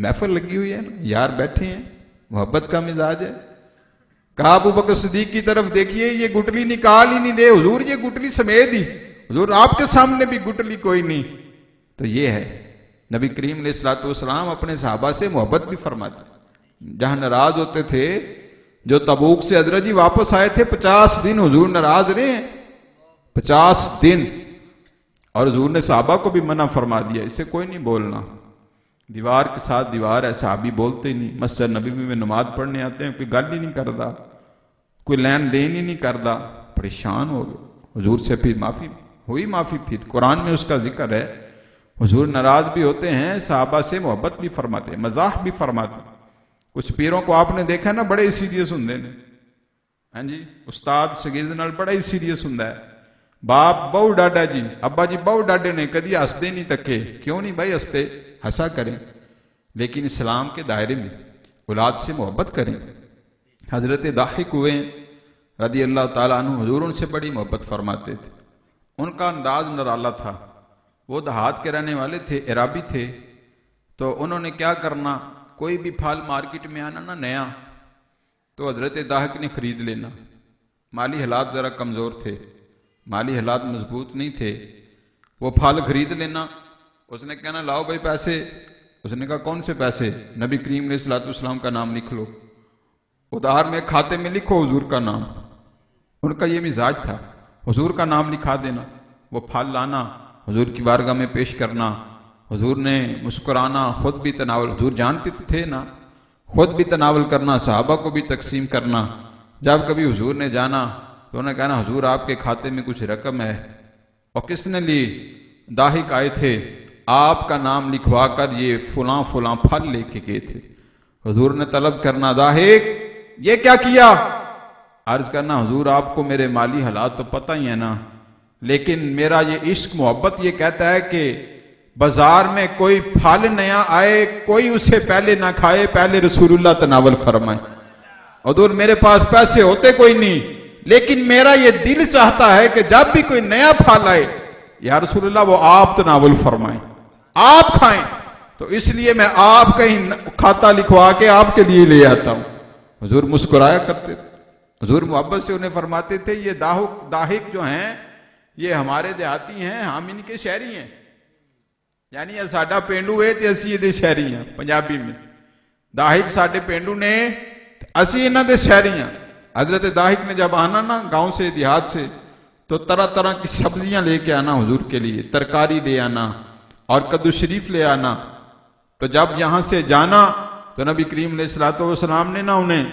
محفل لگی ہوئی ہے نا, یار بیٹھے ہیں, محبت کا مزاج ہے. کہا ابو بکر صدیق کی طرف دیکھیے, یہ گٹلی نکال ہی نہیں دے حضور, یہ گٹلی سمیت ہی, حضور آپ کے سامنے بھی گٹلی کوئی نہیں. تو یہ ہے نبی کریم علیہ الصلوۃ والسلام اپنے صحابہ سے محبت بھی فرماتے. جہاں ناراض ہوتے تھے, جو تبوک سے حضرت جی واپس آئے تھے 50 دن حضور ناراض رہے ہیں, 50 دن. اور حضور نے صحابہ کو بھی منع فرما دیا, اسے کوئی نہیں بولنا. دیوار کے ساتھ دیوار ہے, صحابی بولتے ہی نہیں. مسجد نبی میں نماز پڑھنے آتے ہیں, کوئی گل ہی نہیں کرتا, کوئی لین دین ہی نہیں کرتا. پریشان ہو گئے. حضور سے پھر معافی ہوئی, معافی پھر قرآن میں اس کا ذکر ہے. حضور ناراض بھی ہوتے ہیں, صحابہ سے محبت بھی فرماتے ہیں, مزاح بھی فرماتے ہیں. کچھ پیروں کو آپ نے دیکھا نا بڑے سیریس ہوں نے, ہاں جی, استاد شاگرد نال بڑا ہی سیریس ہوں ہے. باپ بہو ڈاڈا جی, ابا جی بہو ڈاڈے نے کدی ہستے نہیں تکے. کیوں نہیں بھائی ہستے, ہنسا کریں, لیکن اسلام کے دائرے میں اولاد سے محبت کریں. حضرت ضاحک ہوئے رضی اللہ تعالیٰ عنہ, حضور ان سے بڑی محبت فرماتے تھے. ان کا انداز نرالا تھا. وہ دیہات کے رہنے والے تھے, عرابی تھے. تو انہوں نے کیا کرنا, کوئی بھی پھل مارکیٹ میں آنا نا نیا, تو حضرت ضاحک نے خرید لینا. مالی حالات ذرا کمزور تھے, مالی حالات مضبوط نہیں تھے. وہ پھل خرید لینا, اس نے کہنا لاؤ بھائی پیسے. اس نے کہا کون سے پیسے؟ نبی کریم علیہ الصلوۃ والسلام کا نام لکھ لو, ادھار میں کھاتے میں لکھو حضور کا نام. ان کا یہ مزاج تھا, حضور کا نام لکھا دینا. وہ پھل لانا, حضور کی بارگاہ میں پیش کرنا, حضور نے مسکرانا, خود بھی تناول, حضور جانتے تھے نا, خود بھی تناول کرنا, صحابہ کو بھی تقسیم کرنا. جب کبھی حضور نے جانا تو انہوں نے کہنا حضور آپ کے کھاتے میں کچھ رقم ہے. اور کس نے لی؟ ضاحک آئے تھے, آپ کا نام لکھوا کر یہ فلاں فلاں پھل لے کے گئے تھے. حضور نے طلب کرنا ضاحک یہ کیا کیا؟ عرض کرنا حضور آپ کو میرے مالی حالات تو پتہ ہی ہے نا, لیکن میرا یہ عشق محبت یہ کہتا ہے کہ بازار میں کوئی پھل نیا آئے کوئی اسے پہلے نہ کھائے, پہلے رسول اللہ تناول فرمائے. حضور میرے پاس پیسے ہوتے کوئی نہیں, لیکن میرا یہ دل چاہتا ہے کہ جب بھی کوئی نیا پھل آئے یا رسول اللہ وہ آپ تناول فرمائیں, آپ کھائیں. تو اس لیے میں آپ کہیں کھاتا لکھوا کے آپ کے لیے لے آتا ہوں. حضور مسکرایا کرتے تھے. حضور محبت سے انہیں فرماتے تھے یہ ضاحک جو ہیں یہ ہمارے دیہاتی ہیں، ہم ان کے شہری ہیں، یعنی یہ ساڈا پینڈو ہے تے اسی یہ شہری ہیں۔ پنجابی میں داہک ساڈے پینڈو نے، اسی انہاں دے شہری ہیں۔ حضرت داہک نے جب آنا نا گاؤں سے، دیہات سے، تو طرح طرح کی سبزیاں لے کے آنا حضور کے لیے، ترکاری لے آنا اور کدو شریف لے آنا۔ تو جب یہاں سے جانا تو نبی کریم علیہ الصلوۃ والسلام نے نا انہیں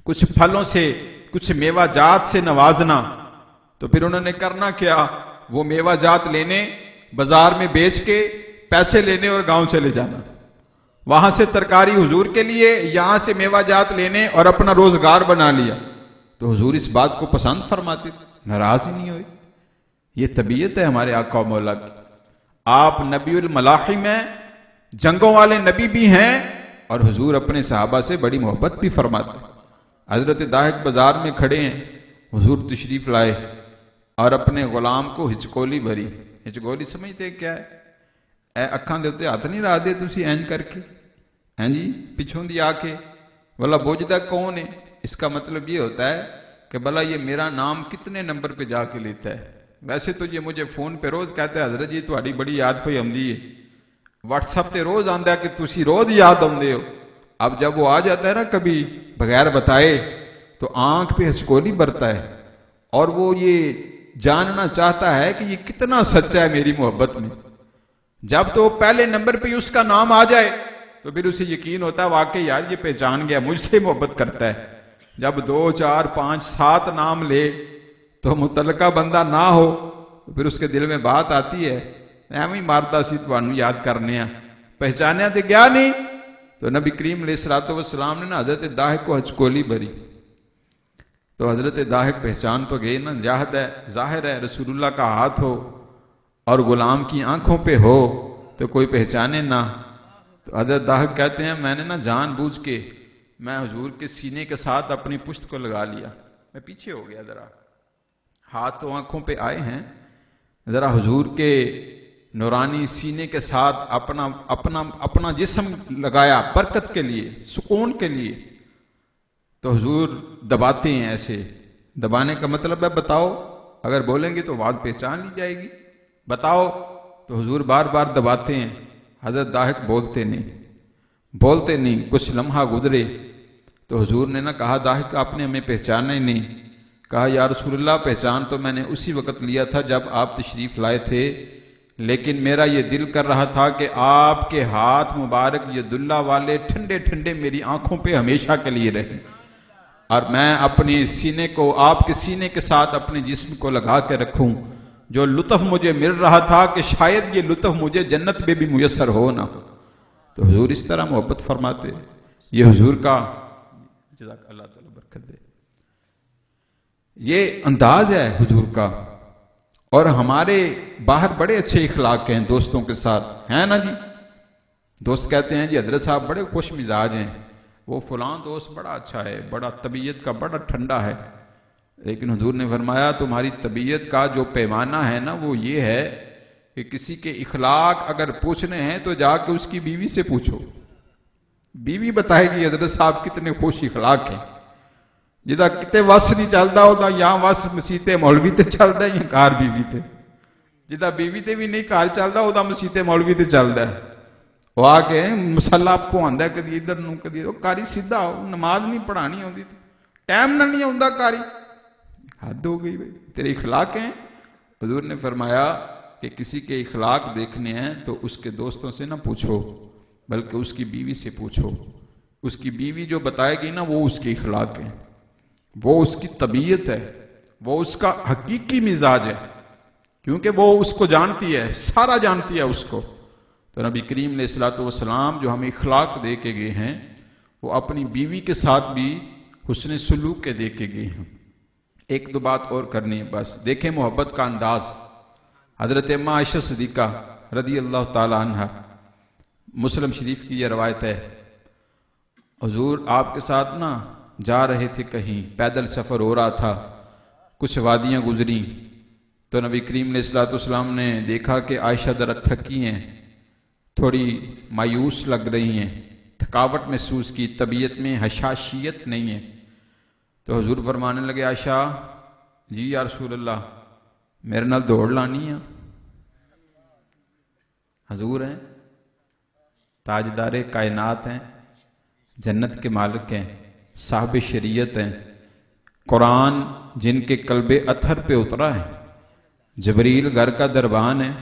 کچھ پھلوں سے، کچھ میوہ جات سے نوازنا۔ تو پھر انہوں نے کرنا کیا، وہ میوہ جات لینے، بازار میں بیچ کے پیسے لینے اور گاؤں چلے جانا، وہاں سے ترکاری حضور کے لیے، یہاں سے میوہ جات لینے اور اپنا روزگار بنا لیا۔ تو حضور اس بات کو پسند فرماتے، ناراض ہی نہیں ہوئے۔ یہ طبیعت ہے ہمارے آقا و مولا کی۔ آپ نبی الملاحم ہیں، جنگوں والے نبی بھی ہیں، اور حضور اپنے صحابہ سے بڑی محبت بھی فرماتے۔ حضرت داہک بازار میں کھڑے ہیں، حضور تشریف لائے اور اپنے غلام کو ہچکولی بھری۔ ہچکولی سمجھتے کیا ہے؟ اے اکھاں دے تے ہاتھ نہیں لا دے تسی اینج کر کے، ہیں جی پچھوں دی آ کے، بھلا بوجھدا کون ہے؟ اس کا مطلب یہ ہوتا ہے کہ بھلا یہ میرا نام کتنے نمبر پہ جا کے لیتا ہے۔ ویسے تو یہ مجھے فون پہ روز کہتا ہے حضرت جی تہاڈی بڑی یاد پئی آندی ہے، واٹس ایپ تے روز آندا ہے کہ تسی روز یاد آندے ہو۔ اب جب وہ آ جاتا ہے نا کبھی بغیر بتائے تو آنکھ پہ ہچکولی برتا ہے، اور وہ یہ جاننا چاہتا ہے کہ یہ کتنا سچا ہے میری محبت میں۔ جب تو پہلے نمبر پہ اس کا نام آ جائے تو پھر اسے یقین ہوتا ہے واقعی یار یہ پہچان گیا، مجھ سے محبت کرتا ہے۔ جب 2 4 5 7 نام لے تو متعلقہ بندہ نہ ہو تو پھر اس کے دل میں بات آتی ہے، ایویں مارتا سی تانوں یاد کرنے ہیں، پہچانیا تے گیا نہیں۔ تو نبی کریم علیہ الصلوۃ والسلام نے نا حضرت داہک کو ہچکولی بھری۔ تو حضرت داہک پہچان تو گئے نا، جاہد ہے، ظاہر ہے رسول اللہ کا ہاتھ ہو اور غلام کی آنکھوں پہ ہو تو کوئی پہچانے نہ۔ تو حضرت داہک کہتے ہیں میں نے نا جان بوجھ کے میں حضور کے سینے کے ساتھ اپنی پشت کو لگا لیا، میں پیچھے ہو گیا، ذرا ہاتھ تو آنکھوں پہ آئے ہیں، ذرا حضور کے نورانی سینے کے ساتھ اپنا جسم لگایا برکت کے لیے، سکون کے لیے۔ تو حضور دباتے ہیں، ایسے دبانے کا مطلب ہے بتاؤ، اگر بولیں گے تو بات پہچان لی جائے گی، بتاؤ۔ تو حضور بار بار دباتے ہیں، حضرت داہک بولتے نہیں۔ کچھ لمحہ گزرے تو حضور نے نہ کہا داہک آپ نے ہمیں پہچانا ہی نہیں۔ کہا یا رسول اللہ پہچان تو میں نے اسی وقت لیا تھا جب آپ تشریف لائے تھے، لیکن میرا یہ دل کر رہا تھا کہ آپ کے ہاتھ مبارک یہ دلہ والے ٹھنڈے ٹھنڈے میری آنکھوں پہ ہمیشہ کے لیے رہیں، اور میں اپنے سینے کو آپ کے سینے کے ساتھ اپنے جسم کو لگا کے رکھوں۔ جو لطف مجھے مل رہا تھا کہ شاید یہ لطف مجھے جنت میں بھی میسر ہو نہ۔ تو حضور اس طرح محبت فرماتے، یہ حضور کا، جزاک اللہ تعالیٰ برکت دے، یہ انداز ہے حضور کا۔ اور ہمارے باہر بڑے اچھے اخلاق ہیں دوستوں کے ساتھ، ہیں نا جی؟ دوست کہتے ہیں جی حضرت صاحب بڑے خوش مزاج ہیں، وہ فلاں دوست بڑا اچھا ہے، بڑا طبیعت کا بڑا ٹھنڈا ہے، لیکن حضور نے فرمایا تمہاری طبیعت کا جو پیمانہ ہے نا وہ یہ ہے کہ کسی کے اخلاق اگر پوچھنے ہیں تو جا کے اس کی بیوی سے پوچھو، بیوی بتائے گی حضرت صاحب کتنے خوش اخلاق ہیں۔ جدا کتے وس نہیں چلتا ہوتا، یہاں وس مسیتے مولوی تے چلتا ہے، یا کار بیوی تے، جدا بیوی تے بھی نہیں کار چلتا ہوتا مسیتے مولوی تے چلتا ہے۔ وہ آ کے مسلح آپ کو آندا ہے کدی ادھر نو کدی ادھر، کاری سیدھا ہو، نماز نہیں پڑھانی ہوتی، ٹائم نہ نہیں آتا کاری، حد ہو گئی بھائی، تیرے اخلاق ہیں۔ حضور نے فرمایا کہ کسی کے اخلاق دیکھنے ہیں تو اس کے دوستوں سے نہ پوچھو، بلکہ اس کی بیوی سے پوچھو۔ اس کی بیوی جو بتائے گی نا وہ اس کے اخلاق ہیں، وہ اس کی طبیعت ہے، وہ اس کا حقیقی مزاج ہے، کیونکہ وہ اس کو جانتی ہے، سارا جانتی ہے اس کو۔ تو نبی کریم علیہ الصلوۃ والسلام جو ہمیں اخلاق دے کے گئے ہیں وہ اپنی بیوی کے ساتھ بھی حسن سلوک کے دے کے گئے ہیں۔ ایک دو بات اور کرنی ہے بس، دیکھیں محبت کا انداز۔ حضرت اماں عائشہ صدیقہ رضی اللہ تعالی عنہ، مسلم شریف کی یہ روایت ہے، حضور آپ کے ساتھ نا جا رہے تھے، کہیں پیدل سفر ہو رہا تھا، کچھ وادیاں گزریں تو نبی کریم علیہ الصلوۃ والسلام نے دیکھا کہ عائشہ ذرا تھکی ہیں، تھوڑی مایوس لگ رہی ہیں، تھکاوٹ محسوس کی، طبیعت میں حشاشیت نہیں ہے۔ تو حضور فرمانے لگے عائشہ جی یا رسول اللہ میرے نال دوڑ لانی ہے. حضور ہیں، تاجدار کائنات ہیں، جنت کے مالک ہیں، صاحب شریعت ہیں، قرآن جن کے قلب اطہر پہ اترا ہے، جبریل گھر کا دربان ہے.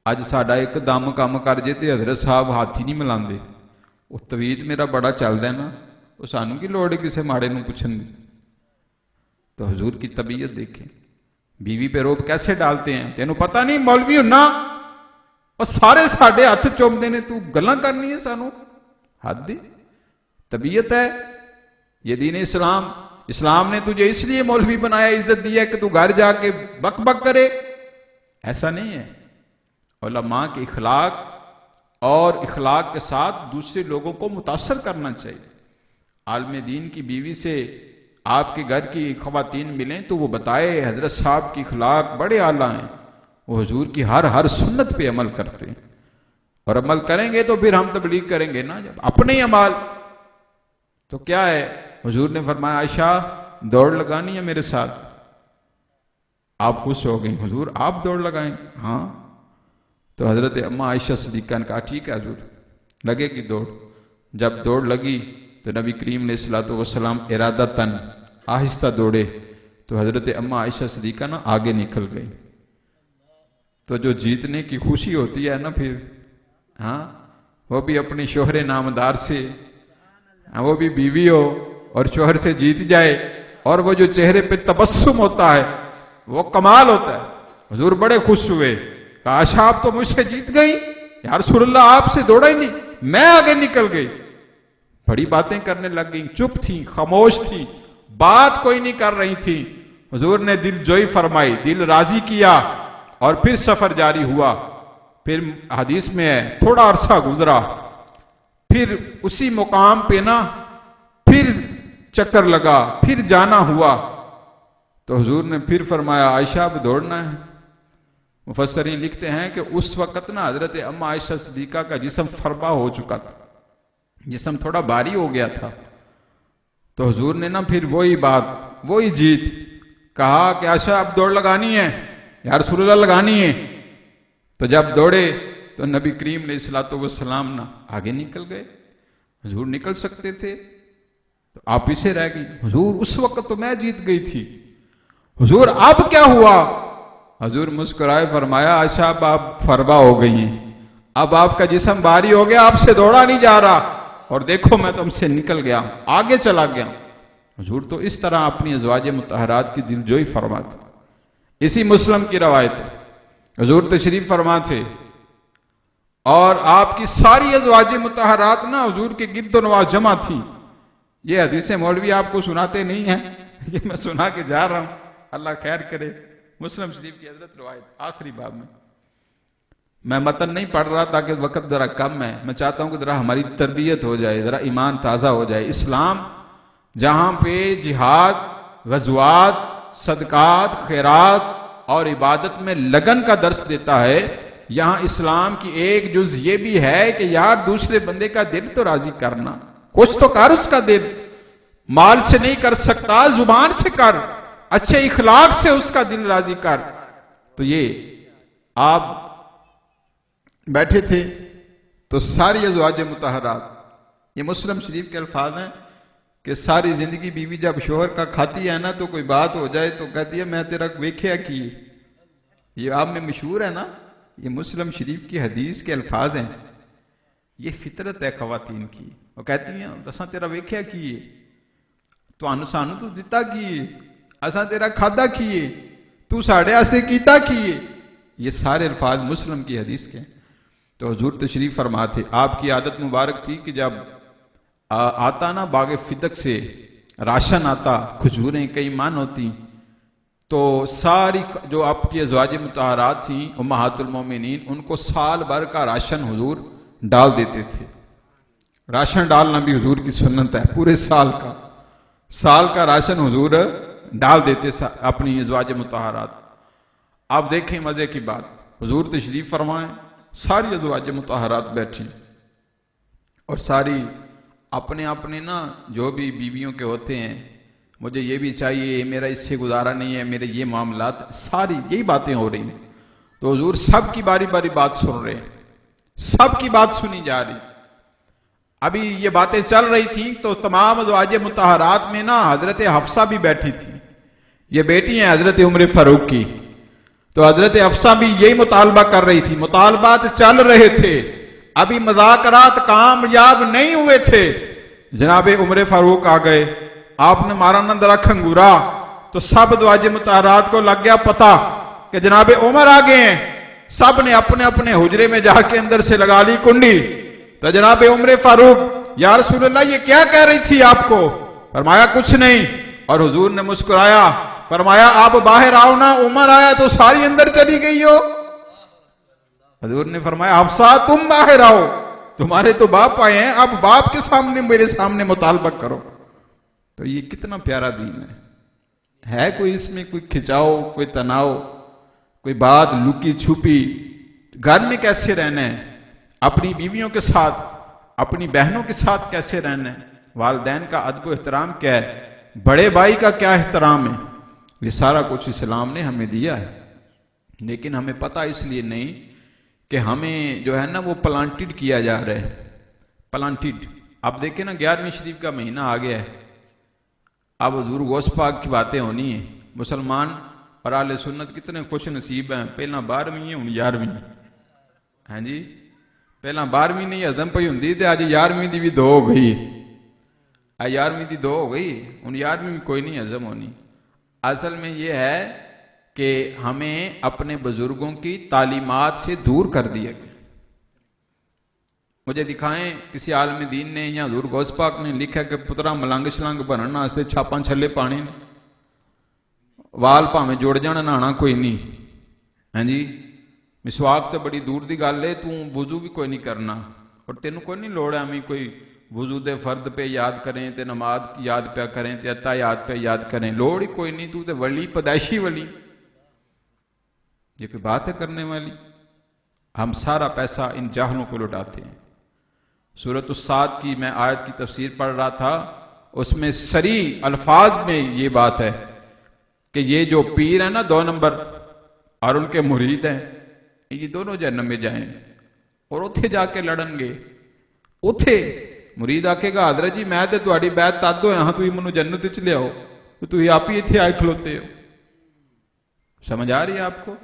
اج ساڈا ایک دم کام کر جے تے حضرت صاحب ہاتھ ہی نہیں ملاندے. وہ طویل میرا بڑا چلدا ہے نا، وہ سانوں کی لوڑ ہے کسے ماڑے نوں پوچھن دی. تو حضور کی طبیعت دیکھیں، بیوی پہ روب کیسے ڈالتے ہیں. تینوں پتہ نہیں مولوی ہونا اور سارے ساڈے ہاتھ چومدے نے، تو گلاں کرنی ہے سانوں. حد دی طبیعت ہے یہ دین اسلام. اسلام نے تجھے اس لیے مولوی بنایا، عزت دی ہے کہ تو گھر جا کے بک بک کرے. ایسا نہیں ہے. علماء کے اخلاق اور اخلاق کے ساتھ دوسرے لوگوں کو متاثر کرنا چاہیے. عالم دین کی بیوی سے آپ کے گھر کی خواتین ملیں تو وہ بتائے حضرت صاحب کی اخلاق بڑے اعلیٰ ہیں، وہ حضور کی ہر سنت پہ عمل کرتے ہیں. اور عمل کریں گے تو پھر ہم تبلیغ کریں گے نا. جب اپنے ہی عمال تو کیا ہے. حضور نے فرمایا عائشہ دوڑ لگانی ہے میرے ساتھ. آپ خوش ہو گئیں. حضور آپ دوڑ لگائیں؟ ہاں. تو حضرت اماں عائشہ صدیقہ نے کہا ٹھیک ہے حضور، لگے گی دوڑ. جب دوڑ لگی تو نبی کریم علیہ الصلوۃ والسلام ارادتاً آہستہ دوڑے تو حضرت اماں عائشہ صدیقہ نا آگے نکل گئی. تو جو جیتنے کی خوشی ہوتی ہے نا پھر، ہاں وہ بھی اپنی شوہر نامدار سے، وہ بھی بیوی ہو اور شوہر سے جیت جائے، اور وہ جو چہرے پہ تبسم ہوتا ہے وہ کمال ہوتا ہے. حضور بڑے خوش ہوئے، کہا عائشہ آپ تو مجھ سے جیت گئی. یا رسول اللہ آپ سے دوڑا ہی نہیں، میں آگے نکل گئی. بڑی باتیں کرنے لگ گئیں، چپ تھیں، خاموش تھیں، بات کوئی نہیں کر رہی تھیں. حضور نے دل جوئی فرمائی، دل راضی کیا، اور پھر سفر جاری ہوا. پھر حدیث میں ہے تھوڑا عرصہ گزرا، پھر اسی مقام پہ نا پھر چکر لگا، پھر جانا ہوا. تو حضور نے پھر فرمایا عائشہ اب دوڑنا ہے. مفسرین لکھتے ہیں کہ اس وقت نا حضرت اماں عائشہ صدیقہ کا جسم فربا ہو چکا تھا، جسم تھوڑا بھاری ہو گیا تھا. تو حضور نے نا پھر وہی بات، وہی جیت، کہا کہ عائشہ اب دوڑ لگانی ہے. یا رسول اللہ لگانی ہے. تو جب دوڑے تو نبی کریم علیہ الصلوۃ والسلام نا آگے نکل گئے. حضور نکل سکتے تھے تو آپ پیچھے رہ گئی. حضور اس وقت تو میں جیت گئی تھی. حضور اب کیا ہوا؟ حضور مسکرائے، فرمایا عائشہ اب آپ فربا ہو گئی ہیں، اب آپ کا جسم بھاری ہو گیا، آپ سے دوڑا نہیں جا رہا، اور دیکھو میں تم سے نکل گیا، آگے چلا گیا. حضور تو اس طرح اپنی ازواج مطہرات کی دلجوئی فرماتے. اسی مسلم کی روایت ہے، حضور تشریف فرما تھے اور آپ کی ساری ازواج مطہرات نا حضور کے گرد و نواح جمع تھی. یہ حدیثیں مولوی آپ کو سناتے نہیں ہیں، یہ میں سنا کے جا رہا ہوں، اللہ خیر کرے. مسلم شریف کی حضرت روایت آخری باب میں متن نہیں پڑھ رہا تاکہ وقت ذرا کم ہے. میں چاہتا ہوں کہ ذرا ہماری تربیت ہو جائے، ذرا ایمان تازہ ہو جائے. اسلام جہاں پہ جہاد، غزوات، صدقات، خیرات اور عبادت میں لگن کا درس دیتا ہے، یہاں اسلام کی ایک جز یہ بھی ہے کہ یار دوسرے بندے کا دل تو راضی کرنا، کچھ تو کر. اس کا دل مال سے نہیں کر سکتا، زبان سے کر، اچھے اخلاق سے اس کا دل راضی کر. تو یہ آپ بیٹھے تھے تو ساری ازواج مطہرات، یہ مسلم شریف کے الفاظ ہیں کہ ساری زندگی بیوی جب شوہر کا کھاتی ہے نا تو کوئی بات ہو جائے تو کہتی ہے میں تیرا ویکھیا کی. یہ آپ میں مشہور ہے نا، یہ مسلم شریف کی حدیث کے الفاظ ہیں. یہ فطرت ہے خواتین کی. وہ کہتی ہیں اساں تیرا ویکھیا کی، تو سانو تو دتا کی، اساں تیرا کھادا کیے، تو ساڑے آسے کیتا کیے. یہ سارے الفاظ مسلم کی حدیث کے ہیں. تو حضور تشریف فرما تھے. آپ کی عادت مبارک تھی کہ جب آتا نا باغ فدق سے راشن آتا، کھجوریں کئی من ہوتی، تو ساری جو آپ کی ازواج مطہرات تھیں امہات المومنین، ان کو سال بھر کا راشن حضور ڈال دیتے تھے. راشن ڈالنا بھی حضور کی سنت ہے، پورے سال کا راشن حضور ڈال دیتے اپنی ازواج مطہرات. آپ دیکھیں مزے کی بات، حضور تشریف فرمائیں، ساری ازواج مطہرات بیٹھیں اور ساری اپنے اپنے نا جو بھی بیویوں کے ہوتے ہیں مجھے یہ بھی چاہیے، میرا اس سے گزارا نہیں ہے، میرے یہ معاملات، ساری یہی باتیں ہو رہی ہیں. تو حضور سب کی باری باری بات سن رہے ہیں، سب کی بات سنی جا رہی. ابھی یہ باتیں چل رہی تھیں تو تمام ازواج مطہرات میں نا حضرت حفصہ بھی بیٹھی تھی. یہ بیٹی ہیں حضرت عمر فاروق کی. تو حضرت حفصہ بھی یہی مطالبہ کر رہی تھی. مطالبات چل رہے تھے، ابھی مذاکرات کامیاب نہیں ہوئے تھے. جناب عمر فاروق آ گئے، آپ نے مارا نہ درا کھنگورا تو سب ازواج مطہرات کو لگ گیا پتا کہ جناب عمر آ گئے ہیں. سب نے اپنے اپنے حجرے میں جا کے اندر سے لگا لی کنڈی. تو جناب عمر فاروق، یا رسول اللہ یہ کیا کہہ رہی تھی آپ کو؟ فرمایا کچھ نہیں. اور حضور نے مسکرایا، فرمایا آپ باہر آؤ نا، عمر آیا تو ساری اندر چلی گئی ہو. حضور نے فرمایا حفصہ تم باہر آؤ، تمہارے تو باپ آئے ہیں، اب باپ کے سامنے میرے سامنے مطالبہ کرو. تو یہ کتنا پیارا دین ہے کوئی اس میں کوئی کھچاؤ، کوئی تناؤ، کوئی بات لکی چھپی؟ گھر میں کیسے رہنا ہے، اپنی بیویوں کے ساتھ، اپنی بہنوں کے ساتھ کیسے رہنا ہے، والدین کا ادب و احترام کیا ہے، بڑے بھائی کا کیا احترام ہے، یہ سارا کچھ اسلام نے ہمیں دیا ہے. لیکن ہمیں پتہ اس لیے نہیں کہ ہمیں جو ہے نا وہ پلانٹڈ کیا جا رہا ہے. پلانٹڈ. اب دیکھیں نا 11ویں شریف کا مہینہ آ گیا ہے، اب حضور غوث پاک کی باتیں ہونی ہیں. مسلمان اور اہل سنت کتنے خوش نصیب ہیں، پہلا 12ویں ہے ہوں 11ویں. ہاں جی، پہلا 12ویں نہیں ہزم پئی ہوں تے اج 11ویں دی بھی 2 ہو گئی. 11ویں دی 2 ہو گئی، ہوں 11ویں میں کوئی نہیں ہزم ہونی. اصل میں یہ ہے کہ ہمیں اپنے بزرگوں کی تعلیمات سے دور کر دیا گیا. مجھے دکھائیں کسی عالم دین نے یا حضور غوث پاک نے لکھا کہ پترا ملنگ شلنگ بنن واسطے چھاپاں چھلے پانی نے، وال پاویں جڑ جان نہانا کوئی نہیں. ہاں جی، مسواک تو بڑی دور دی گل ہے، تو وضو بھی کوئی نہیں کرنا، اور تینوں کوئی نہیں لوڑ ہے ہمیں کوئی وضو دے فرد پہ یاد کریں تے نماز کی یاد پہ کریں تے عطایات پہ یاد کریں، لوڑ ہی کوئی نہیں. تو تے ولی پیدائشی ولی، یہ کوئی بات ہے کرنے والی؟ ہم سارا پیسہ ان جاہلوں کو لٹاتے ہیں. سورۃ الصاد کی میں آیت کی تفسیر پڑھ رہا تھا، اس میں صریح الفاظ میں یہ بات ہے کہ یہ جو پیر ہیں نا 2 نمبر اور ان کے مرید ہیں، یہ دونوں جہنم میں جائیں گے اور اتھے جا کے لڑن گے. اتھے مرید آکے گا حضرت جی میں تے تہاڈی بیعت تد ہویا ہاں، تسی مینوں جنت وچ لیاؤ، تو تسی آپ ہی اتھے آئے کھلوتے ہو. سمجھ آ رہی ہے آپ کو؟